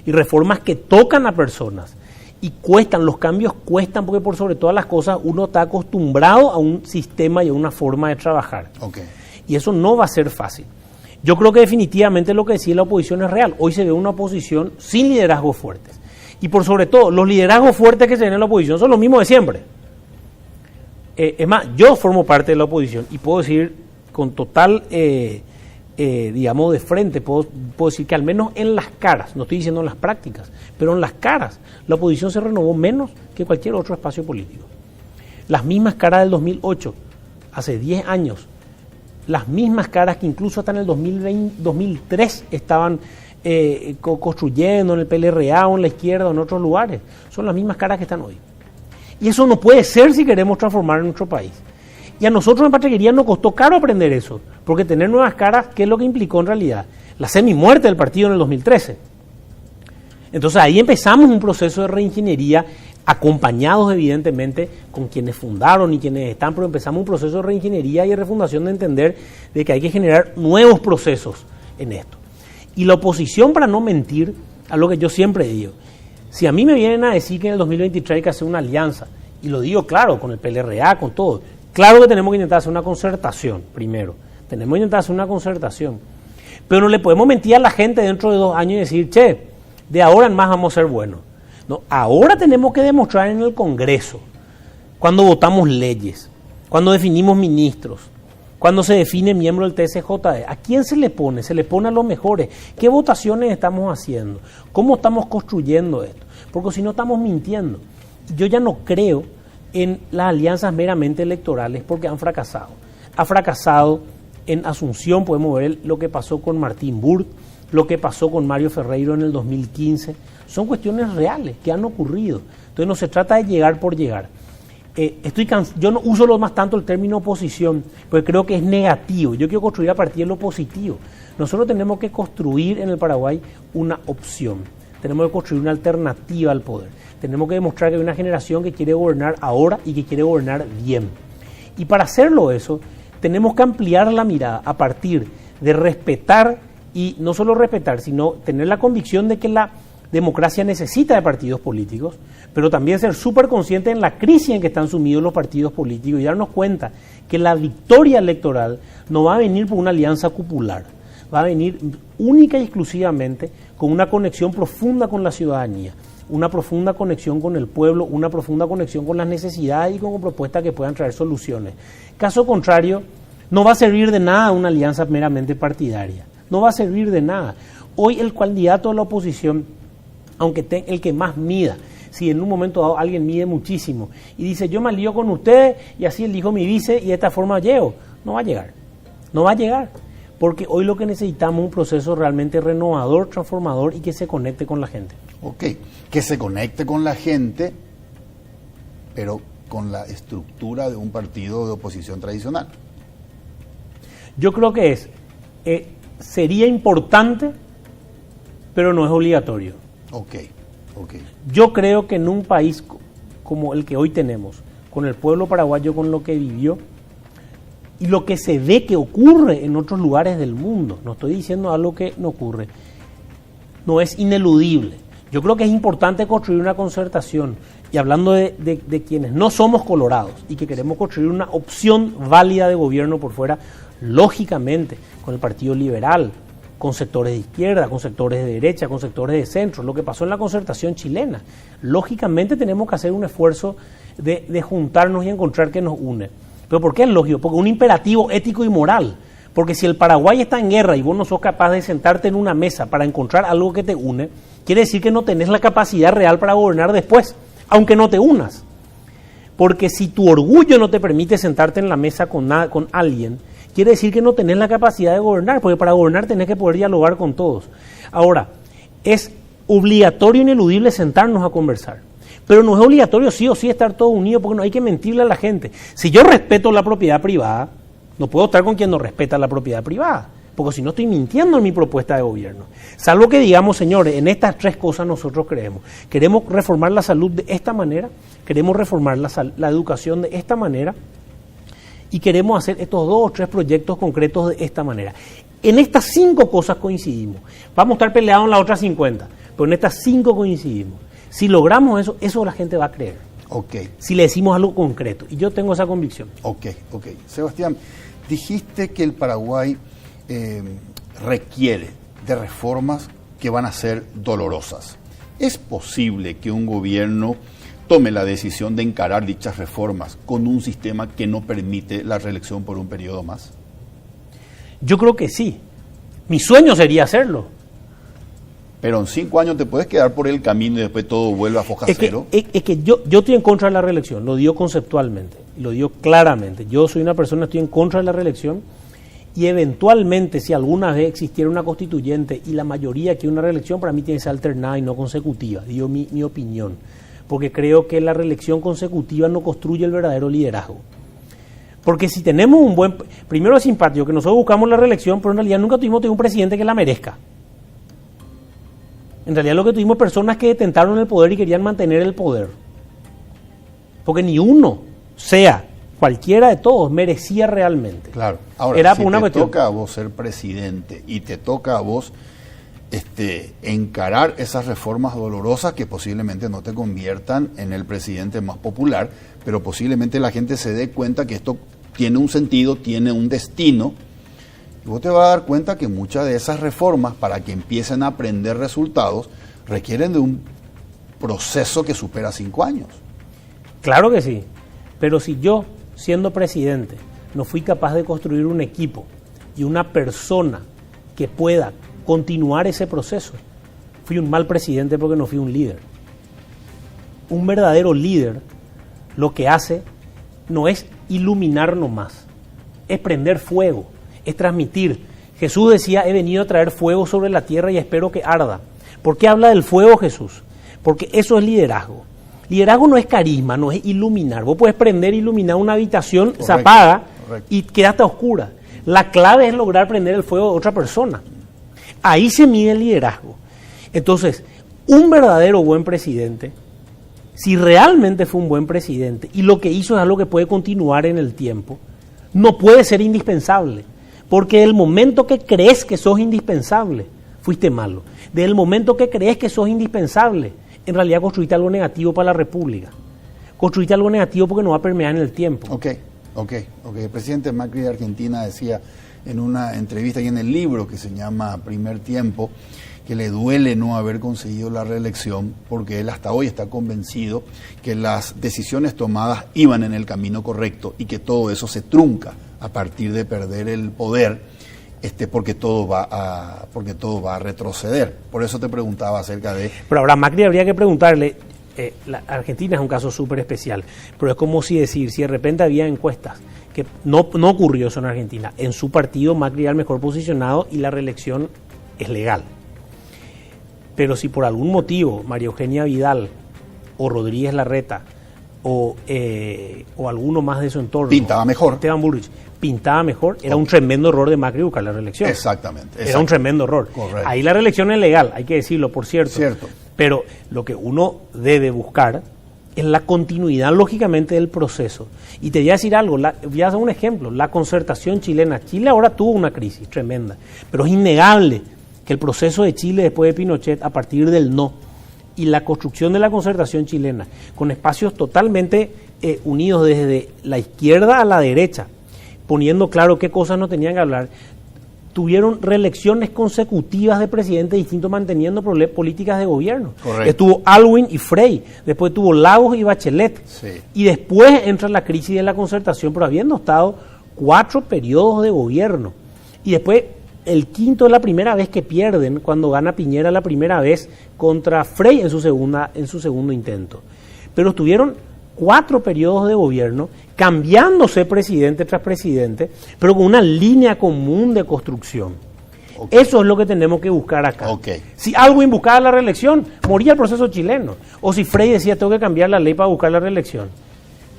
y reformas que tocan a personas. Y cuestan, los cambios cuestan porque por sobre todas las cosas uno está acostumbrado a un sistema y a una forma de trabajar. Okay. Y eso no va a ser fácil. Yo creo que definitivamente lo que decía la oposición es real. Hoy se ve una oposición sin liderazgos fuertes. Y por sobre todo, los liderazgos fuertes que se ven en la oposición son los mismos de siempre. Es más, yo formo parte de la oposición y puedo decir con total, digamos, de frente, puedo decir que al menos en las caras, no estoy diciendo en las prácticas, pero en las caras, la oposición se renovó menos que cualquier otro espacio político. Las mismas caras del 2008, hace 10 años, las mismas caras que incluso hasta en el 2003 estaban construyendo en el PLRA o en la izquierda o en otros lugares, son las mismas caras que están hoy. Y eso no puede ser si queremos transformar nuestro país. Y a nosotros en Patriquería nos costó caro aprender eso, porque tener nuevas caras, ¿qué es lo que implicó en realidad? La semi-muerte del partido en el 2013. Entonces ahí empezamos un proceso de reingeniería, acompañados evidentemente con quienes fundaron y quienes están, pero empezamos un proceso de reingeniería y de refundación, de entender de que hay que generar nuevos procesos en esto. Y la oposición, para no mentir, a lo que yo siempre digo, si a mí me vienen a decir que en el 2023 hay que hacer una alianza, y lo digo claro, con el PLRA, con todo, claro que tenemos que intentar hacer una concertación primero, tenemos que intentar hacer una concertación, pero no le podemos mentir a la gente dentro de 2 años y decir, che, de ahora en más vamos a ser buenos. No, ahora tenemos que demostrar en el Congreso, cuando votamos leyes, cuando definimos ministros, cuando se define miembro del TSJE, ¿a quién se le pone? Se le pone a los mejores. ¿Qué votaciones estamos haciendo? ¿Cómo estamos construyendo esto? Porque si no estamos mintiendo. Yo ya no creo en las alianzas meramente electorales porque han fracasado. Ha fracasado en Asunción, podemos ver lo que pasó con Martín Burt, lo que pasó con Mario Ferreiro en el 2015. Son cuestiones reales que han ocurrido. Entonces no se trata de llegar por llegar. Yo no uso más tanto el término oposición, porque creo que es negativo. Yo quiero construir a partir de lo positivo. Nosotros tenemos que construir en el Paraguay una opción. Tenemos que construir una alternativa al poder. Tenemos que demostrar que hay una generación que quiere gobernar ahora y que quiere gobernar bien. Y para hacerlo eso, tenemos que ampliar la mirada a partir de respetar, y no solo respetar, sino tener la convicción de que la democracia necesita de partidos políticos, pero también ser súper consciente en la crisis en que están sumidos los partidos políticos y darnos cuenta que la victoria electoral no va a venir por una alianza cupular, va a venir única y exclusivamente con una conexión profunda con la ciudadanía, una profunda conexión con el pueblo, una profunda conexión con las necesidades y con propuestas que puedan traer soluciones. Caso contrario, no va a servir de nada una alianza meramente partidaria, no va a servir de nada. Hoy el candidato de la oposición, aunque el que más mida, si en un momento dado alguien mide muchísimo y dice yo me alío con ustedes y así elijo mi vice y de esta forma llego, no va a llegar, porque hoy lo que necesitamos es un proceso realmente renovador, transformador y que se conecte con la gente. Ok, que se conecte con la gente, pero con la estructura de un partido de oposición tradicional. Yo creo que sería importante, pero no es obligatorio. Ok. Yo creo que en un país como el que hoy tenemos, con el pueblo paraguayo, con lo que vivió, y lo que se ve que ocurre en otros lugares del mundo, no estoy diciendo algo que no ocurre, no es ineludible. Yo creo que es importante construir una concertación, y hablando de quienes no somos colorados y que queremos construir una opción válida de gobierno por fuera, lógicamente, con el Partido Liberal, con sectores de izquierda, con sectores de derecha, con sectores de centro, lo que pasó en la concertación chilena. Lógicamente tenemos que hacer un esfuerzo de juntarnos y encontrar qué nos une. ¿Pero por qué es lógico? Porque un imperativo ético y moral. Porque si el Paraguay está en guerra y vos no sos capaz de sentarte en una mesa para encontrar algo que te une, quiere decir que no tenés la capacidad real para gobernar después, aunque no te unas. Porque si tu orgullo no te permite sentarte en la mesa con alguien, quiere decir que no tenés la capacidad de gobernar, porque para gobernar tenés que poder dialogar con todos. Ahora, es obligatorio e ineludible sentarnos a conversar, pero no es obligatorio sí o sí estar todos unidos, porque no hay que mentirle a la gente. Si yo respeto la propiedad privada, no puedo estar con quien no respeta la propiedad privada, porque si no estoy mintiendo en mi propuesta de gobierno. Salvo que digamos, señores, en estas tres cosas nosotros creemos. Queremos reformar la salud de esta manera, queremos reformar la educación de esta manera, y queremos hacer estos 2 o 3 proyectos concretos de esta manera. En estas 5 cosas coincidimos. Vamos a estar peleados en las otras 50, pero en estas 5 coincidimos. Si logramos eso la gente va a creer. Ok. Si le decimos algo concreto. Y yo tengo esa convicción. Ok. Sebastián, dijiste que el Paraguay requiere de reformas que van a ser dolorosas. ¿Es posible que un gobierno tome la decisión de encarar dichas reformas con un sistema que no permite la reelección por un periodo más? Yo creo que sí. Mi sueño sería hacerlo. Pero en 5 años te puedes quedar por el camino y después todo vuelve a foja cero. Es que yo estoy en contra de la reelección, lo digo conceptualmente, lo digo claramente. Yo soy una persona que estoy en contra de la reelección y eventualmente, si alguna vez existiera una constituyente y la mayoría quiere una reelección, para mí tiene que ser alternada y no consecutiva. Digo mi opinión. Porque creo que la reelección consecutiva no construye el verdadero liderazgo. Porque si tenemos un buen... Primero es simpático que nosotros buscamos la reelección, pero en realidad nunca tuvimos un presidente que la merezca. En realidad lo que tuvimos personas que detentaron el poder y querían mantener el poder. Porque ni uno, sea cualquiera de todos, merecía realmente. Claro. Ahora, era si una te cuestión... toca a vos ser presidente y te toca a vos encarar esas reformas dolorosas que posiblemente no te conviertan en el presidente más popular, pero posiblemente la gente se dé cuenta que esto tiene un sentido, tiene un destino, y vos te vas a dar cuenta que muchas de esas reformas, para que empiecen a aprender resultados, requieren de un proceso que supera 5 años. Claro que sí, pero si yo, siendo presidente, no fui capaz de construir un equipo y una persona que pueda continuar ese proceso, fui un mal presidente porque no fui un líder. Un verdadero líder lo que hace no es iluminar nomás, es prender fuego, es transmitir. Jesús decía, he venido a traer fuego sobre la tierra y espero que arda. ¿Por qué habla del fuego Jesús? Porque eso es liderazgo. Liderazgo no es carisma, no es iluminar. Vos puedes prender e iluminar una habitación, correcto, se apaga, correcto, y queda hasta oscura. La clave es lograr prender el fuego de otra persona. Ahí se mide el liderazgo. Entonces, un verdadero buen presidente, si realmente fue un buen presidente y lo que hizo es algo que puede continuar en el tiempo, no puede ser indispensable. Porque del momento que crees que sos indispensable, fuiste malo. Desde el momento que crees que sos indispensable, en realidad construiste algo negativo para la República. Construiste algo negativo porque no va a permear en el tiempo. Ok. El presidente Macri de Argentina decía en una entrevista y en el libro que se llama Primer Tiempo, que le duele no haber conseguido la reelección porque él hasta hoy está convencido que las decisiones tomadas iban en el camino correcto y que todo eso se trunca a partir de perder el poder, porque todo va a retroceder. Por eso te preguntaba acerca de... Pero ahora Macri habría que preguntarle, la Argentina es un caso súper especial, pero es como si de repente había encuestas, que no ocurrió eso en Argentina. En su partido Macri era el mejor posicionado y la reelección es legal. Pero si por algún motivo María Eugenia Vidal o Rodríguez Larreta o alguno más de su entorno, pintaba mejor, Esteban Bullrich, pintaba mejor, era un tremendo error de Macri buscar la reelección. Exactamente. Era un tremendo error. Correcto. Ahí la reelección es legal, hay que decirlo, por cierto. Pero lo que uno debe buscar es la continuidad, lógicamente, del proceso. Y te voy a decir algo, voy a hacer un ejemplo, la concertación chilena. Chile ahora tuvo una crisis tremenda, pero es innegable que el proceso de Chile después de Pinochet, a partir del no, y la construcción de la concertación chilena, con espacios totalmente unidos desde la izquierda a la derecha, poniendo claro qué cosas no tenían que hablar, tuvieron reelecciones consecutivas de presidentes distintos manteniendo políticas de gobierno. Correcto. Estuvo Aylwin y Frey, después tuvo Lagos y Bachelet, sí, y después entra la crisis de la concertación, pero habiendo estado 4 periodos de gobierno, y después el quinto es la primera vez que pierden cuando gana Piñera la primera vez contra Frey en su segundo intento. Pero estuvieron 4 periodos de gobierno, cambiándose presidente tras presidente, pero con una línea común de construcción. Okay. Eso es lo que tenemos que buscar acá. Okay. Si Aylwin buscaba la reelección, moría el proceso chileno. O si Frey decía, tengo que cambiar la ley para buscar la reelección.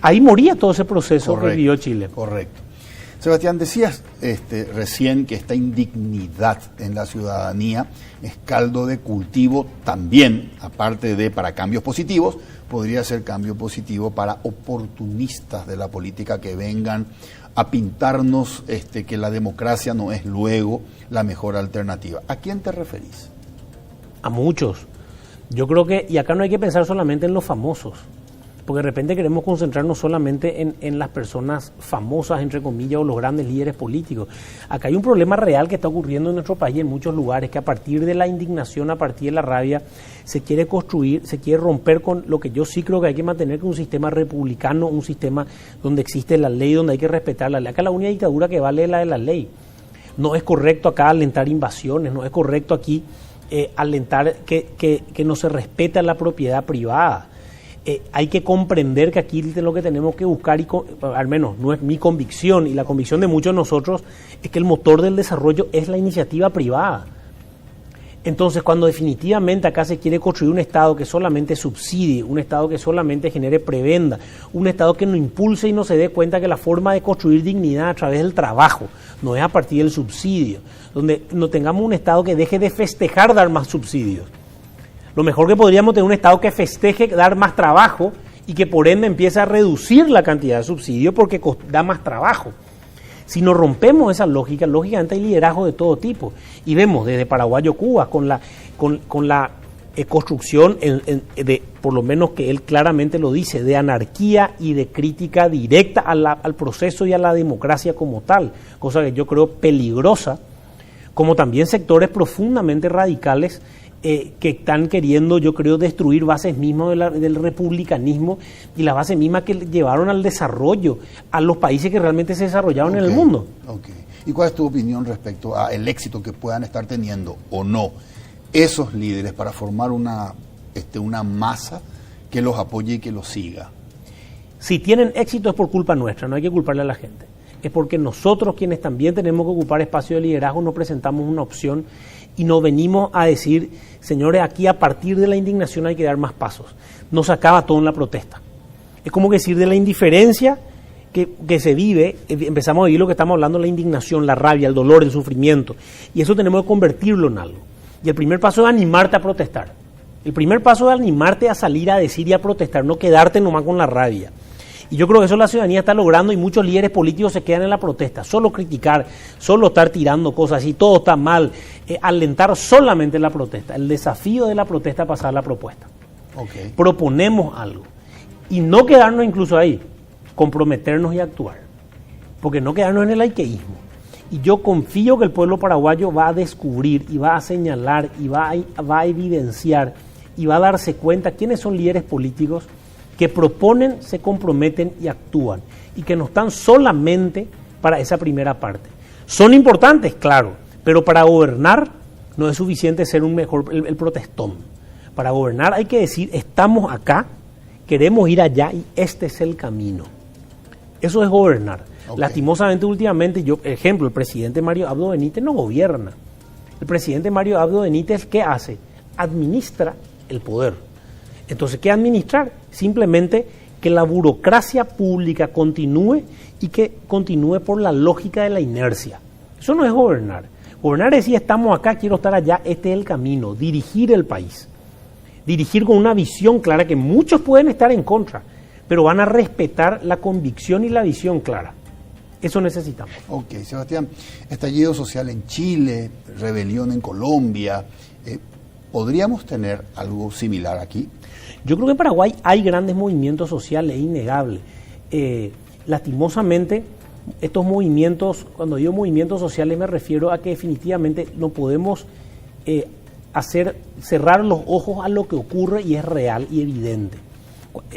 Ahí moría todo ese proceso. Correcto, que vivió Chile. Correcto. Sebastián, decías recién que esta indignidad en la ciudadanía es caldo de cultivo también, aparte de para cambios positivos, podría ser cambio positivo para oportunistas de la política que vengan a pintarnos que la democracia no es luego la mejor alternativa. ¿A quién te referís? A muchos. Yo creo que, y acá no hay que pensar solamente en los famosos, porque de repente queremos concentrarnos solamente en las personas famosas, entre comillas, o los grandes líderes políticos. Acá hay un problema real que está ocurriendo en nuestro país en muchos lugares, que a partir de la indignación, a partir de la rabia, se quiere construir, se quiere romper con lo que yo sí creo que hay que mantener, que un sistema republicano, un sistema donde existe la ley, donde hay que respetar la ley. Acá la única dictadura que vale es la de la ley. No es correcto acá alentar invasiones, no es correcto aquí alentar que no se respeta la propiedad privada. Hay que comprender que aquí lo que tenemos que buscar, y al menos no es mi convicción y la convicción de muchos de nosotros, es que el motor del desarrollo es la iniciativa privada. Entonces, cuando definitivamente acá se quiere construir un Estado que solamente subsidie, un Estado que solamente genere prebenda, un Estado que no impulse y no se dé cuenta que la forma de construir dignidad a través del trabajo no es a partir del subsidio, donde no tengamos un Estado que deje de festejar dar más subsidios. Lo mejor que podríamos tener un Estado que festeje dar más trabajo y que por ende empiece a reducir la cantidad de subsidio porque da más trabajo. Si nos rompemos esa lógica, lógicamente hay liderazgo de todo tipo. Y vemos desde Paraguay o Cuba con la construcción, de, por lo menos que él claramente lo dice, de anarquía y de crítica directa al proceso y a la democracia como tal, cosa que yo creo peligrosa, como también sectores profundamente radicales que están queriendo, yo creo, destruir bases mismas del republicanismo y las bases mismas que llevaron al desarrollo a los países que realmente se desarrollaron en el mundo. Okay. ¿Y cuál es tu opinión respecto al éxito que puedan estar teniendo o no esos líderes para formar una masa que los apoye y que los siga? Si tienen éxito es por culpa nuestra, no hay que culparle a la gente. Es porque nosotros, quienes también tenemos que ocupar espacio de liderazgo, nos presentamos una opción y no venimos a decir, señores, aquí a partir de la indignación hay que dar más pasos. No se acaba todo en la protesta. Es como que decir de la indiferencia que se vive, empezamos a vivir lo que estamos hablando, la indignación, la rabia, el dolor, el sufrimiento. Y eso tenemos que convertirlo en algo. Y el primer paso es animarte a protestar. El primer paso es animarte a salir a decir y a protestar, no quedarte nomás con la rabia. Y yo creo que eso la ciudadanía está logrando y muchos líderes políticos se quedan en la protesta. Solo criticar, solo estar tirando cosas y todo está mal. Alentar solamente la protesta. El desafío de la protesta es pasar la propuesta. Okay. Proponemos algo. Y no quedarnos incluso ahí. Comprometernos y actuar. Porque no quedarnos en el laiqueísmo. Y yo confío que el pueblo paraguayo va a descubrir y va a señalar y va a evidenciar y va a darse cuenta quiénes son líderes políticos que proponen, se comprometen y actúan, y que no están solamente para esa primera parte. Son importantes, claro, pero para gobernar no es suficiente ser el protestón. Para gobernar hay que decir, estamos acá, queremos ir allá y este es el camino. Eso es gobernar. Okay. Lastimosamente últimamente, ejemplo, el presidente Mario Abdo Benítez no gobierna. El presidente Mario Abdo Benítez, ¿qué hace? Administra el poder. Entonces, ¿qué administrar? Simplemente que la burocracia pública continúe y que continúe por la lógica de la inercia. Eso no es gobernar. Gobernar es decir, estamos acá, quiero estar allá, este es el camino, dirigir el país. Dirigir con una visión clara, que muchos pueden estar en contra, pero van a respetar la convicción y la visión clara. Eso necesitamos. Ok, Sebastián, estallido social en Chile, rebelión en Colombia, ¿podríamos tener algo similar aquí? Yo creo que en Paraguay hay grandes movimientos sociales, es innegable. Lastimosamente, estos movimientos, cuando digo movimientos sociales me refiero a que definitivamente no podemos cerrar los ojos a lo que ocurre y es real y evidente.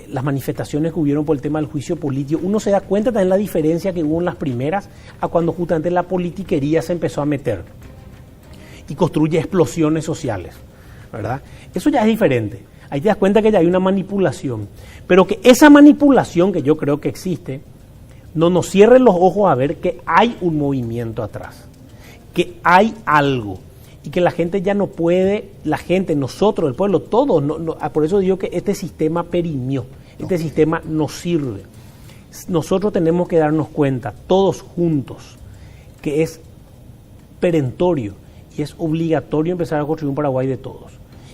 Las manifestaciones que hubieron por el tema del juicio político, uno se da cuenta también la diferencia que hubo en las primeras a cuando justamente la politiquería se empezó a meter y construye explosiones sociales, ¿verdad? Eso ya es diferente. Ahí te das cuenta que ya hay una manipulación, pero que esa manipulación que yo creo que existe, no nos cierre los ojos a ver que hay un movimiento atrás, que hay algo, y que la gente ya no puede, nosotros, el pueblo, todos, por eso digo que este sistema perimió, este sistema no sirve. Nosotros tenemos que darnos cuenta, todos juntos, que es perentorio y es obligatorio empezar a construir un Paraguay de todos.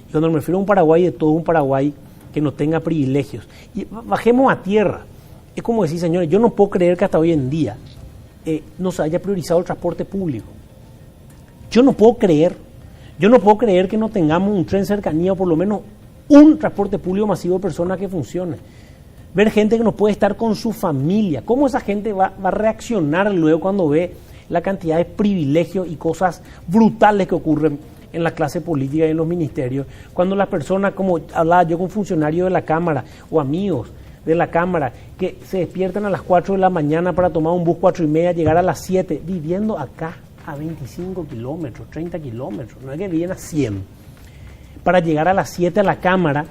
Y cuando me refiero a un Paraguay de todo, un Paraguay que no tenga privilegios. Y bajemos a tierra. Es como decir, señores, yo no puedo creer que hasta hoy en día no se haya priorizado el transporte público. Yo no puedo creer que no tengamos un tren cercanía o por lo menos un transporte público masivo de personas que funcione. Ver gente que no puede estar con su familia. ¿Cómo esa gente va a reaccionar luego cuando ve la cantidad de privilegios y cosas brutales que ocurren en la clase política y en los ministerios? Cuando las personas, como hablaba yo con funcionarios de la Cámara o amigos de la Cámara, que se despiertan a las 4 de la mañana para tomar un bus 4:30, llegar a las 7, viviendo acá a 25 kilómetros, 30 kilómetros, no es que vienen a 100, para llegar a las 7 a la Cámara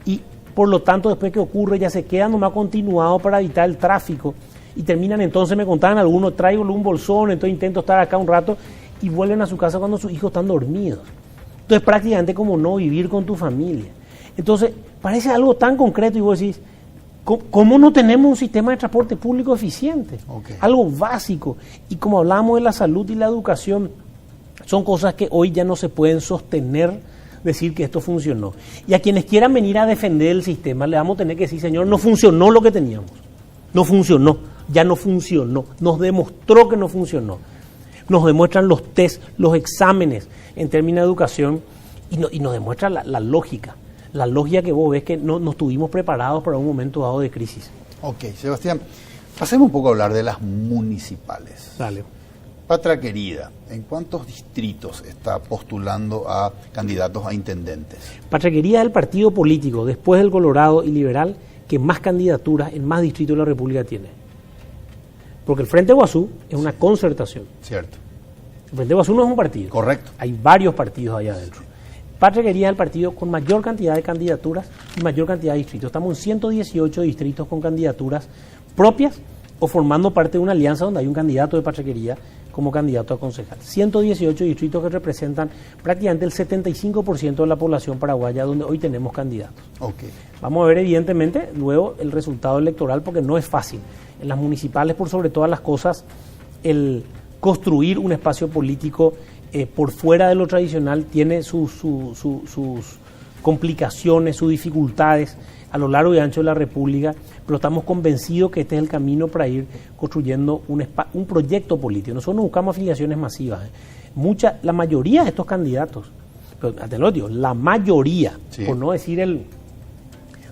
y por lo tanto después que ocurre ya se quedan nomás continuados para evitar el tráfico y terminan entonces, me contaban algunos, traigo un bolsón, entonces intento estar acá un rato y vuelven a su casa cuando sus hijos están dormidos. Entonces prácticamente como no vivir con tu familia. Entonces parece algo tan concreto y vos decís, ¿cómo no tenemos un sistema de transporte público eficiente? Okay. Algo básico. Y como hablábamos de la salud y la educación, son cosas que hoy ya no se pueden sostener, decir que esto funcionó. Y a quienes quieran venir a defender el sistema, le vamos a tener que decir, señor, no funcionó lo que teníamos. No funcionó, ya no funcionó. Nos demostró que no funcionó. Nos demuestran los test, los exámenes en términos de educación y nos demuestra la lógica. La lógica que vos ves que no estuvimos preparados para un momento dado de crisis. Ok, Sebastián, pasemos un poco a hablar de las municipales. Dale. Patria Querida, ¿en cuántos distritos está postulando a candidatos a intendentes? Patria Querida es el partido político, después del Colorado y Liberal, que más candidaturas en más distritos de la República tiene. Porque el Frente Guazú es una concertación. Cierto. El Frente Guazú no es un partido. Correcto. Hay varios partidos allá adentro. Patria Querida es el partido con mayor cantidad de candidaturas y mayor cantidad de distritos. Estamos en 118 distritos con candidaturas propias o formando parte de una alianza donde hay un candidato de Patria Querida como candidato a concejal. 118 distritos que representan prácticamente el 75% de la población paraguaya donde hoy tenemos candidatos. Okay. Vamos a ver evidentemente luego el resultado electoral porque no es fácil. En las municipales, por sobre todas las cosas, el construir un espacio político por fuera de lo tradicional tiene sus complicaciones, sus dificultades a lo largo y ancho de la República, pero estamos convencidos que este es el camino para ir construyendo un proyecto político. Nosotros no buscamos afiliaciones masivas. La mayoría de estos candidatos, pero te lo digo, la mayoría, sí, por no decir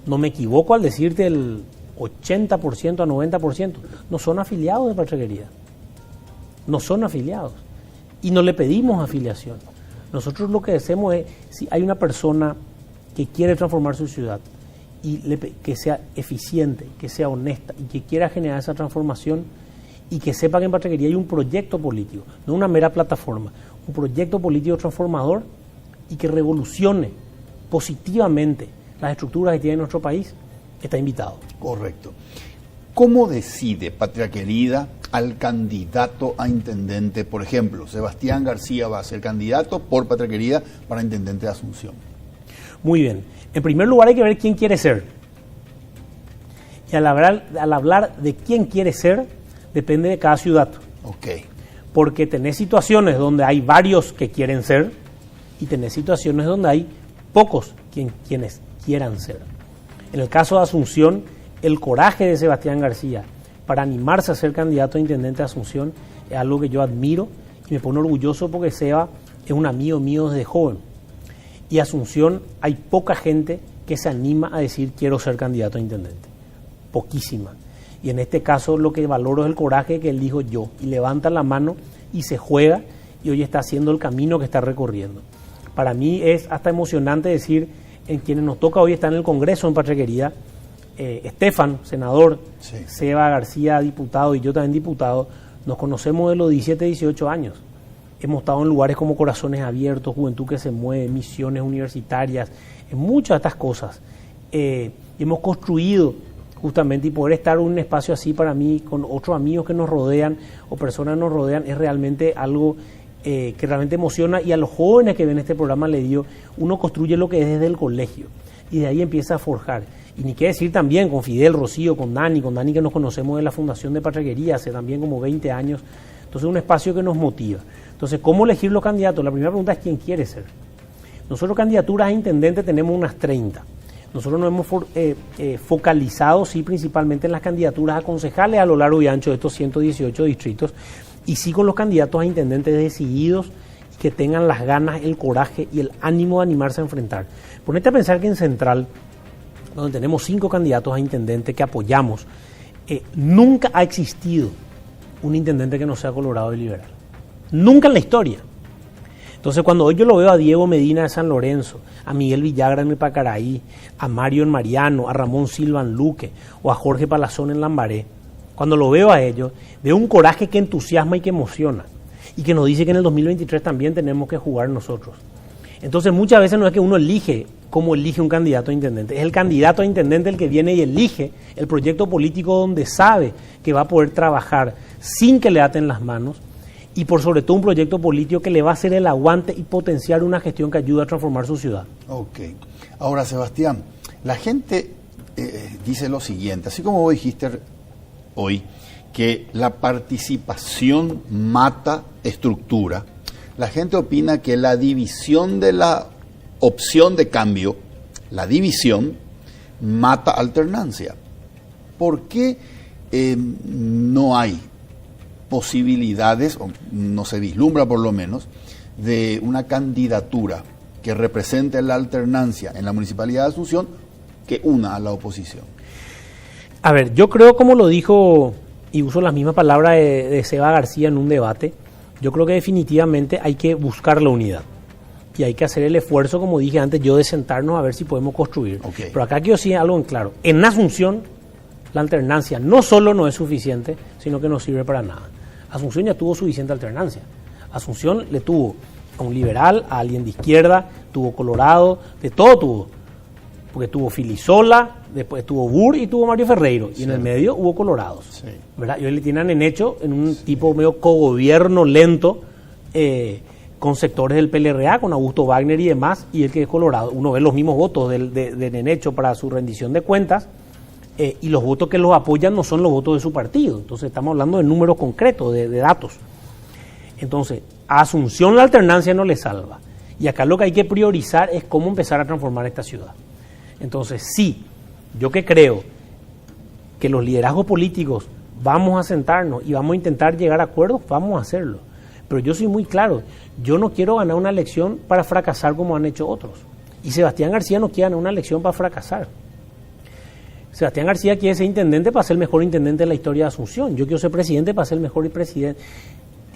no me equivoco al decirte el 80% a 90%, no son afiliados de Patria Querida. No son afiliados. Y no le pedimos afiliación. Nosotros lo que hacemos es, si hay una persona que quiere transformar su ciudad, y que sea eficiente, que sea honesta y que quiera generar esa transformación y que sepa que en Patria Querida hay un proyecto político, no una mera plataforma, un proyecto político transformador y que revolucione positivamente las estructuras que tiene nuestro país, está invitado. Correcto. ¿Cómo decide Patria Querida al candidato a intendente? Por ejemplo, Sebastián García va a ser candidato por Patria Querida para intendente de Asunción. Muy bien. En primer lugar hay que ver quién quiere ser. Y al hablar de quién quiere ser, depende de cada ciudad. Okay. Porque tenés situaciones donde hay varios que quieren ser y tenés situaciones donde hay pocos quienes quieran ser. En el caso de Asunción, el coraje de Sebastián García para animarse a ser candidato a intendente de Asunción es algo que yo admiro y me pone orgulloso porque Seba es un amigo mío desde joven. Y Asunción hay poca gente que se anima a decir quiero ser candidato a intendente. Poquísima. Y en este caso lo que valoro es el coraje que él dijo yo. Y levanta la mano y se juega y hoy está haciendo el camino que está recorriendo. Para mí es hasta emocionante decir en quienes nos toca hoy estar en el Congreso en Patria Querida, Estefan, senador, sí, Seba García, diputado y yo también diputado, nos conocemos de los 17, 18 años. Hemos estado en lugares como Corazones Abiertos, Juventud que se mueve, misiones universitarias, en muchas de estas cosas. Hemos construido justamente y poder estar en un espacio así para mí, con otros amigos que nos rodean o personas que nos rodean, es realmente algo que realmente emociona y a los jóvenes que ven este programa le digo, uno construye lo que es desde el colegio y de ahí empieza a forjar. Y ni qué decir también con Fidel, Rocío, con Dani que nos conocemos de la Fundación de Patria Querida hace también como 20 años. Entonces es un espacio que nos motiva. Entonces, ¿cómo elegir los candidatos? La primera pregunta es ¿quién quiere ser? Nosotros candidaturas a intendente tenemos unas 30. Nosotros nos hemos focalizado, sí, principalmente en las candidaturas a concejales a lo largo y ancho de estos 118 distritos y sí con los candidatos a intendentes decididos que tengan las ganas, el coraje y el ánimo de animarse a enfrentar. Ponete a pensar que en Central, donde tenemos 5 candidatos a intendente que apoyamos, nunca ha existido un intendente que no sea colorado y liberal. Nunca en la historia. Entonces, cuando hoy yo lo veo a Diego Medina de San Lorenzo, a Miguel Villagra en el Pacaraí, a Mario en Mariano, a Ramón Silva en Luque o a Jorge Palazón en Lambaré, cuando lo veo a ellos, veo un coraje que entusiasma y que emociona y que nos dice que en el 2023 también tenemos que jugar nosotros. Entonces, muchas veces no es que uno elige cómo elige un candidato a intendente, es el candidato a intendente el que viene y elige el proyecto político donde sabe que va a poder trabajar sin que le aten las manos y por sobre todo un proyecto político que le va a hacer el aguante y potenciar una gestión que ayude a transformar su ciudad. Ok. Ahora, Sebastián, la gente dice lo siguiente, así como vos dijiste hoy, que la participación mata estructura, la gente opina que la división de la opción de cambio, la división, mata alternancia. ¿Por qué no hay posibilidades, o no se vislumbra por lo menos, de una candidatura que represente la alternancia en la Municipalidad de Asunción que una a la oposición? A ver, yo creo, como lo dijo, y uso las mismas palabras de Seba García en un debate, Yo creo que definitivamente hay que buscar la unidad. Y hay que hacer el esfuerzo, como dije antes, de sentarnos a ver si podemos construir. Okay. Pero acá quiero decir algo en claro. En Asunción, la alternancia no solo no es suficiente, sino que no sirve para nada. Asunción ya tuvo suficiente alternancia. Asunción le tuvo a un liberal, a alguien de izquierda, tuvo Colorado, de todo tuvo. Porque tuvo Filisola, después tuvo Burr y tuvo Mario Ferreiro. Y en el medio hubo Colorados. Sí. ¿Verdad? Y hoy le tienen en hecho en un tipo medio cogobierno lento, con sectores del PLRA, con Augusto Wagner y demás, y el que es Colorado. Uno ve los mismos votos de Nenecho para su rendición de cuentas, y los votos que los apoyan no son los votos de su partido. Entonces estamos hablando de números concretos, de datos. Entonces, a Asunción la alternancia no le salva. Y acá lo que hay que priorizar es cómo empezar a transformar esta ciudad. Entonces, sí, yo que creo que los liderazgos políticos vamos a sentarnos y vamos a intentar llegar a acuerdos, vamos a hacerlo. Pero yo soy muy claro, yo no quiero ganar una elección para fracasar como han hecho otros. Y Sebastián García no quiere ganar una elección para fracasar. Sebastián García quiere ser intendente para ser el mejor intendente de la historia de Asunción. Yo quiero ser presidente para ser el mejor presidente.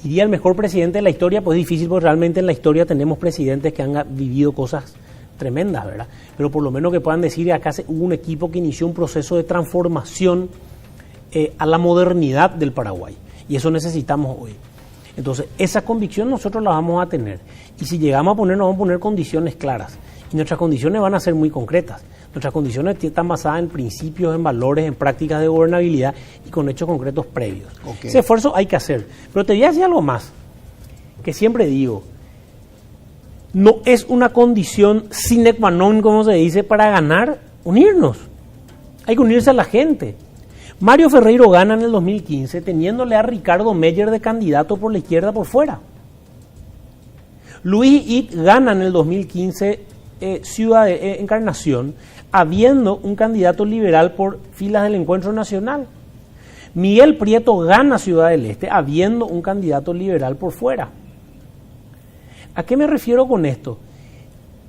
Diría el mejor presidente de la historia, pues es difícil porque realmente en la historia tenemos presidentes que han vivido cosas tremendas, ¿verdad? Pero por lo menos que puedan decir que acá hubo un equipo que inició un proceso de transformación a la modernidad del Paraguay. Y eso necesitamos hoy. Entonces, esa convicción nosotros la vamos a tener. Y si llegamos a poner, nos vamos a poner condiciones claras. Y nuestras condiciones van a ser muy concretas. Nuestras condiciones están basadas en principios, en valores, en prácticas de gobernabilidad y con hechos concretos previos. Okay. Ese esfuerzo hay que hacer. Pero te voy a decir algo más, que siempre digo, no es una condición sine qua non, como se dice, para ganar, unirnos. Hay que unirse a la gente. Mario Ferreiro gana en el 2015 teniéndole a Ricardo Meyer de candidato por la izquierda por fuera. Luis It gana en el 2015 Ciudad de Encarnación habiendo un candidato liberal por filas del Encuentro Nacional. Miguel Prieto gana Ciudad del Este habiendo un candidato liberal por fuera. ¿A qué me refiero con esto?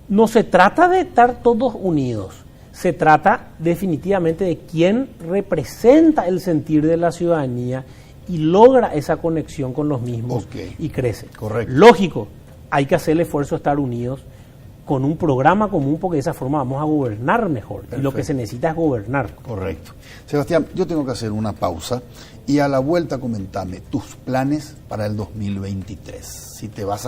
No se trata de estar todos unidos. Se trata definitivamente de quién representa el sentir de la ciudadanía y logra esa conexión con los mismos y crece. Correcto. Lógico, hay que hacer el esfuerzo de estar unidos con un programa común porque de esa forma vamos a gobernar mejor. Perfecto. Y lo que se necesita es gobernar. Correcto. Sebastián, yo tengo que hacer una pausa y a la vuelta comentame tus planes para el 2023. Si te vas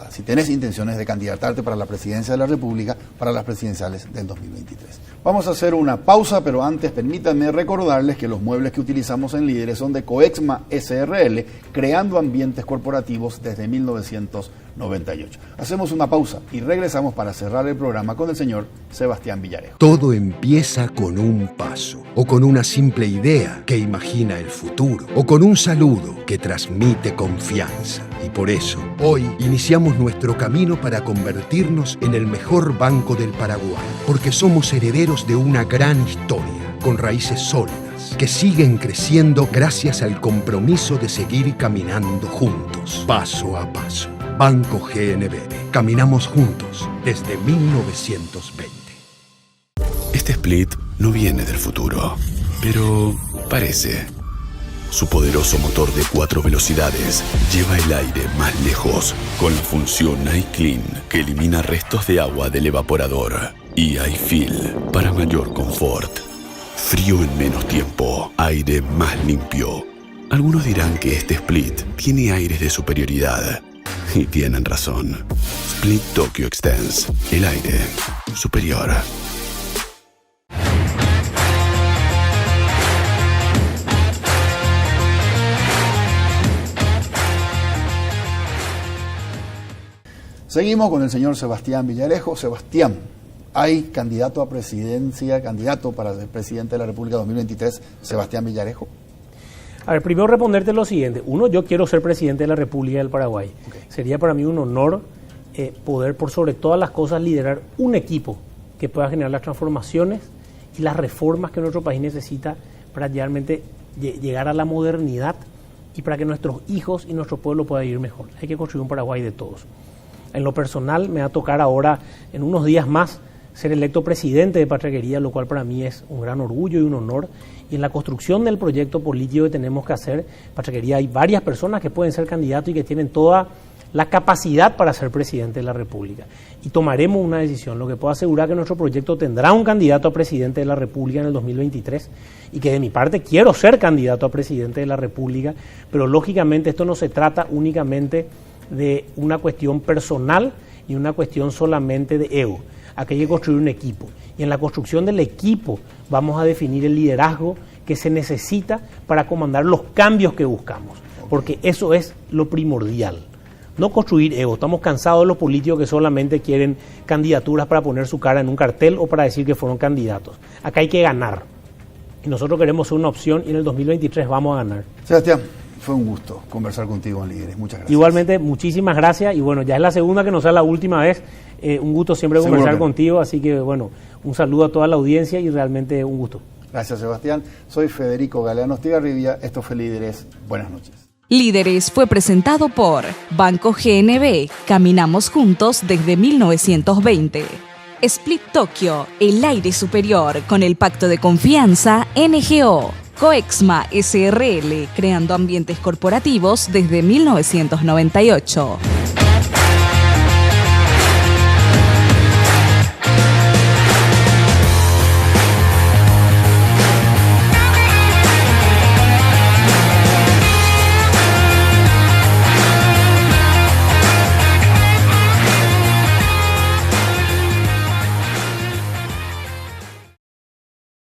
si tenés intenciones de candidatarte para la presidencia de la República, para las presidenciales del 2023. Vamos a hacer una pausa, pero antes permítanme recordarles que los muebles que utilizamos en Líderes son de Coexma SRL, creando ambientes corporativos desde 1998. Hacemos una pausa y regresamos para cerrar el programa con el señor Sebastián Villarejo. Todo empieza con un paso, o con una simple idea que imagina el futuro, o con un saludo que transmite confianza. Y por eso, hoy iniciamos nuestro camino para convertirnos en el mejor banco del Paraguay, porque somos herederos de una gran historia, con raíces sólidas, que siguen creciendo gracias al compromiso de seguir caminando juntos, paso a paso. Banco GNB. Caminamos juntos desde 1920. Este split no viene del futuro, pero parece. Su poderoso motor de 4 velocidades lleva el aire más lejos con la función iClean que elimina restos de agua del evaporador y iFeel para mayor confort. Frío en menos tiempo, aire más limpio. Algunos dirán que este split tiene aires de superioridad y tienen razón. Split Tokyo Extends, el aire superior. Seguimos con el señor Sebastián Villarejo. Sebastián, ¿hay candidato a presidencia, candidato para ser presidente de la República 2023, Sebastián Villarejo? A ver, primero responderte lo siguiente. Uno, yo quiero ser presidente de la República del Paraguay. Okay. Sería para mí un honor poder, por sobre todas las cosas, liderar un equipo que pueda generar las transformaciones y las reformas que nuestro país necesita para realmente llegar a la modernidad y para que nuestros hijos y nuestro pueblo pueda vivir mejor. Hay que construir un Paraguay de todos. En lo personal, me va a tocar ahora, en unos días más, ser electo presidente de Patraquería, lo cual para mí es un gran orgullo y un honor. Y en la construcción del proyecto político que tenemos que hacer, Patraquería, hay varias personas que pueden ser candidatos y que tienen toda la capacidad para ser presidente de la República. Y tomaremos una decisión. Lo que puedo asegurar que nuestro proyecto tendrá un candidato a presidente de la República en el 2023 y que de mi parte quiero ser candidato a presidente de la República, pero lógicamente esto no se trata únicamente de una cuestión personal y una cuestión solamente de ego. Aquí hay que construir un equipo. Y en la construcción del equipo vamos a definir el liderazgo que se necesita para comandar los cambios que buscamos. Porque eso es lo primordial. No construir ego. Estamos cansados de los políticos que solamente quieren candidaturas para poner su cara en un cartel o para decir que fueron candidatos. Acá hay que ganar. Y nosotros queremos ser una opción y en el 2023 vamos a ganar. Sebastián, fue un gusto conversar contigo en Líderes. Muchas gracias. Igualmente, muchísimas gracias. Y bueno, ya es la segunda, que no sea la última vez. Un gusto siempre conversar contigo. Así que bueno, un saludo a toda la audiencia y realmente un gusto. Gracias, Sebastián. Soy Federico Galeano Estigarribia. Esto fue Líderes. Buenas noches. Líderes fue presentado por Banco GNB. Caminamos juntos desde 1920. Split Tokyo, el aire superior con el pacto de confianza NGO. Coexma SRL, creando ambientes corporativos desde 1998.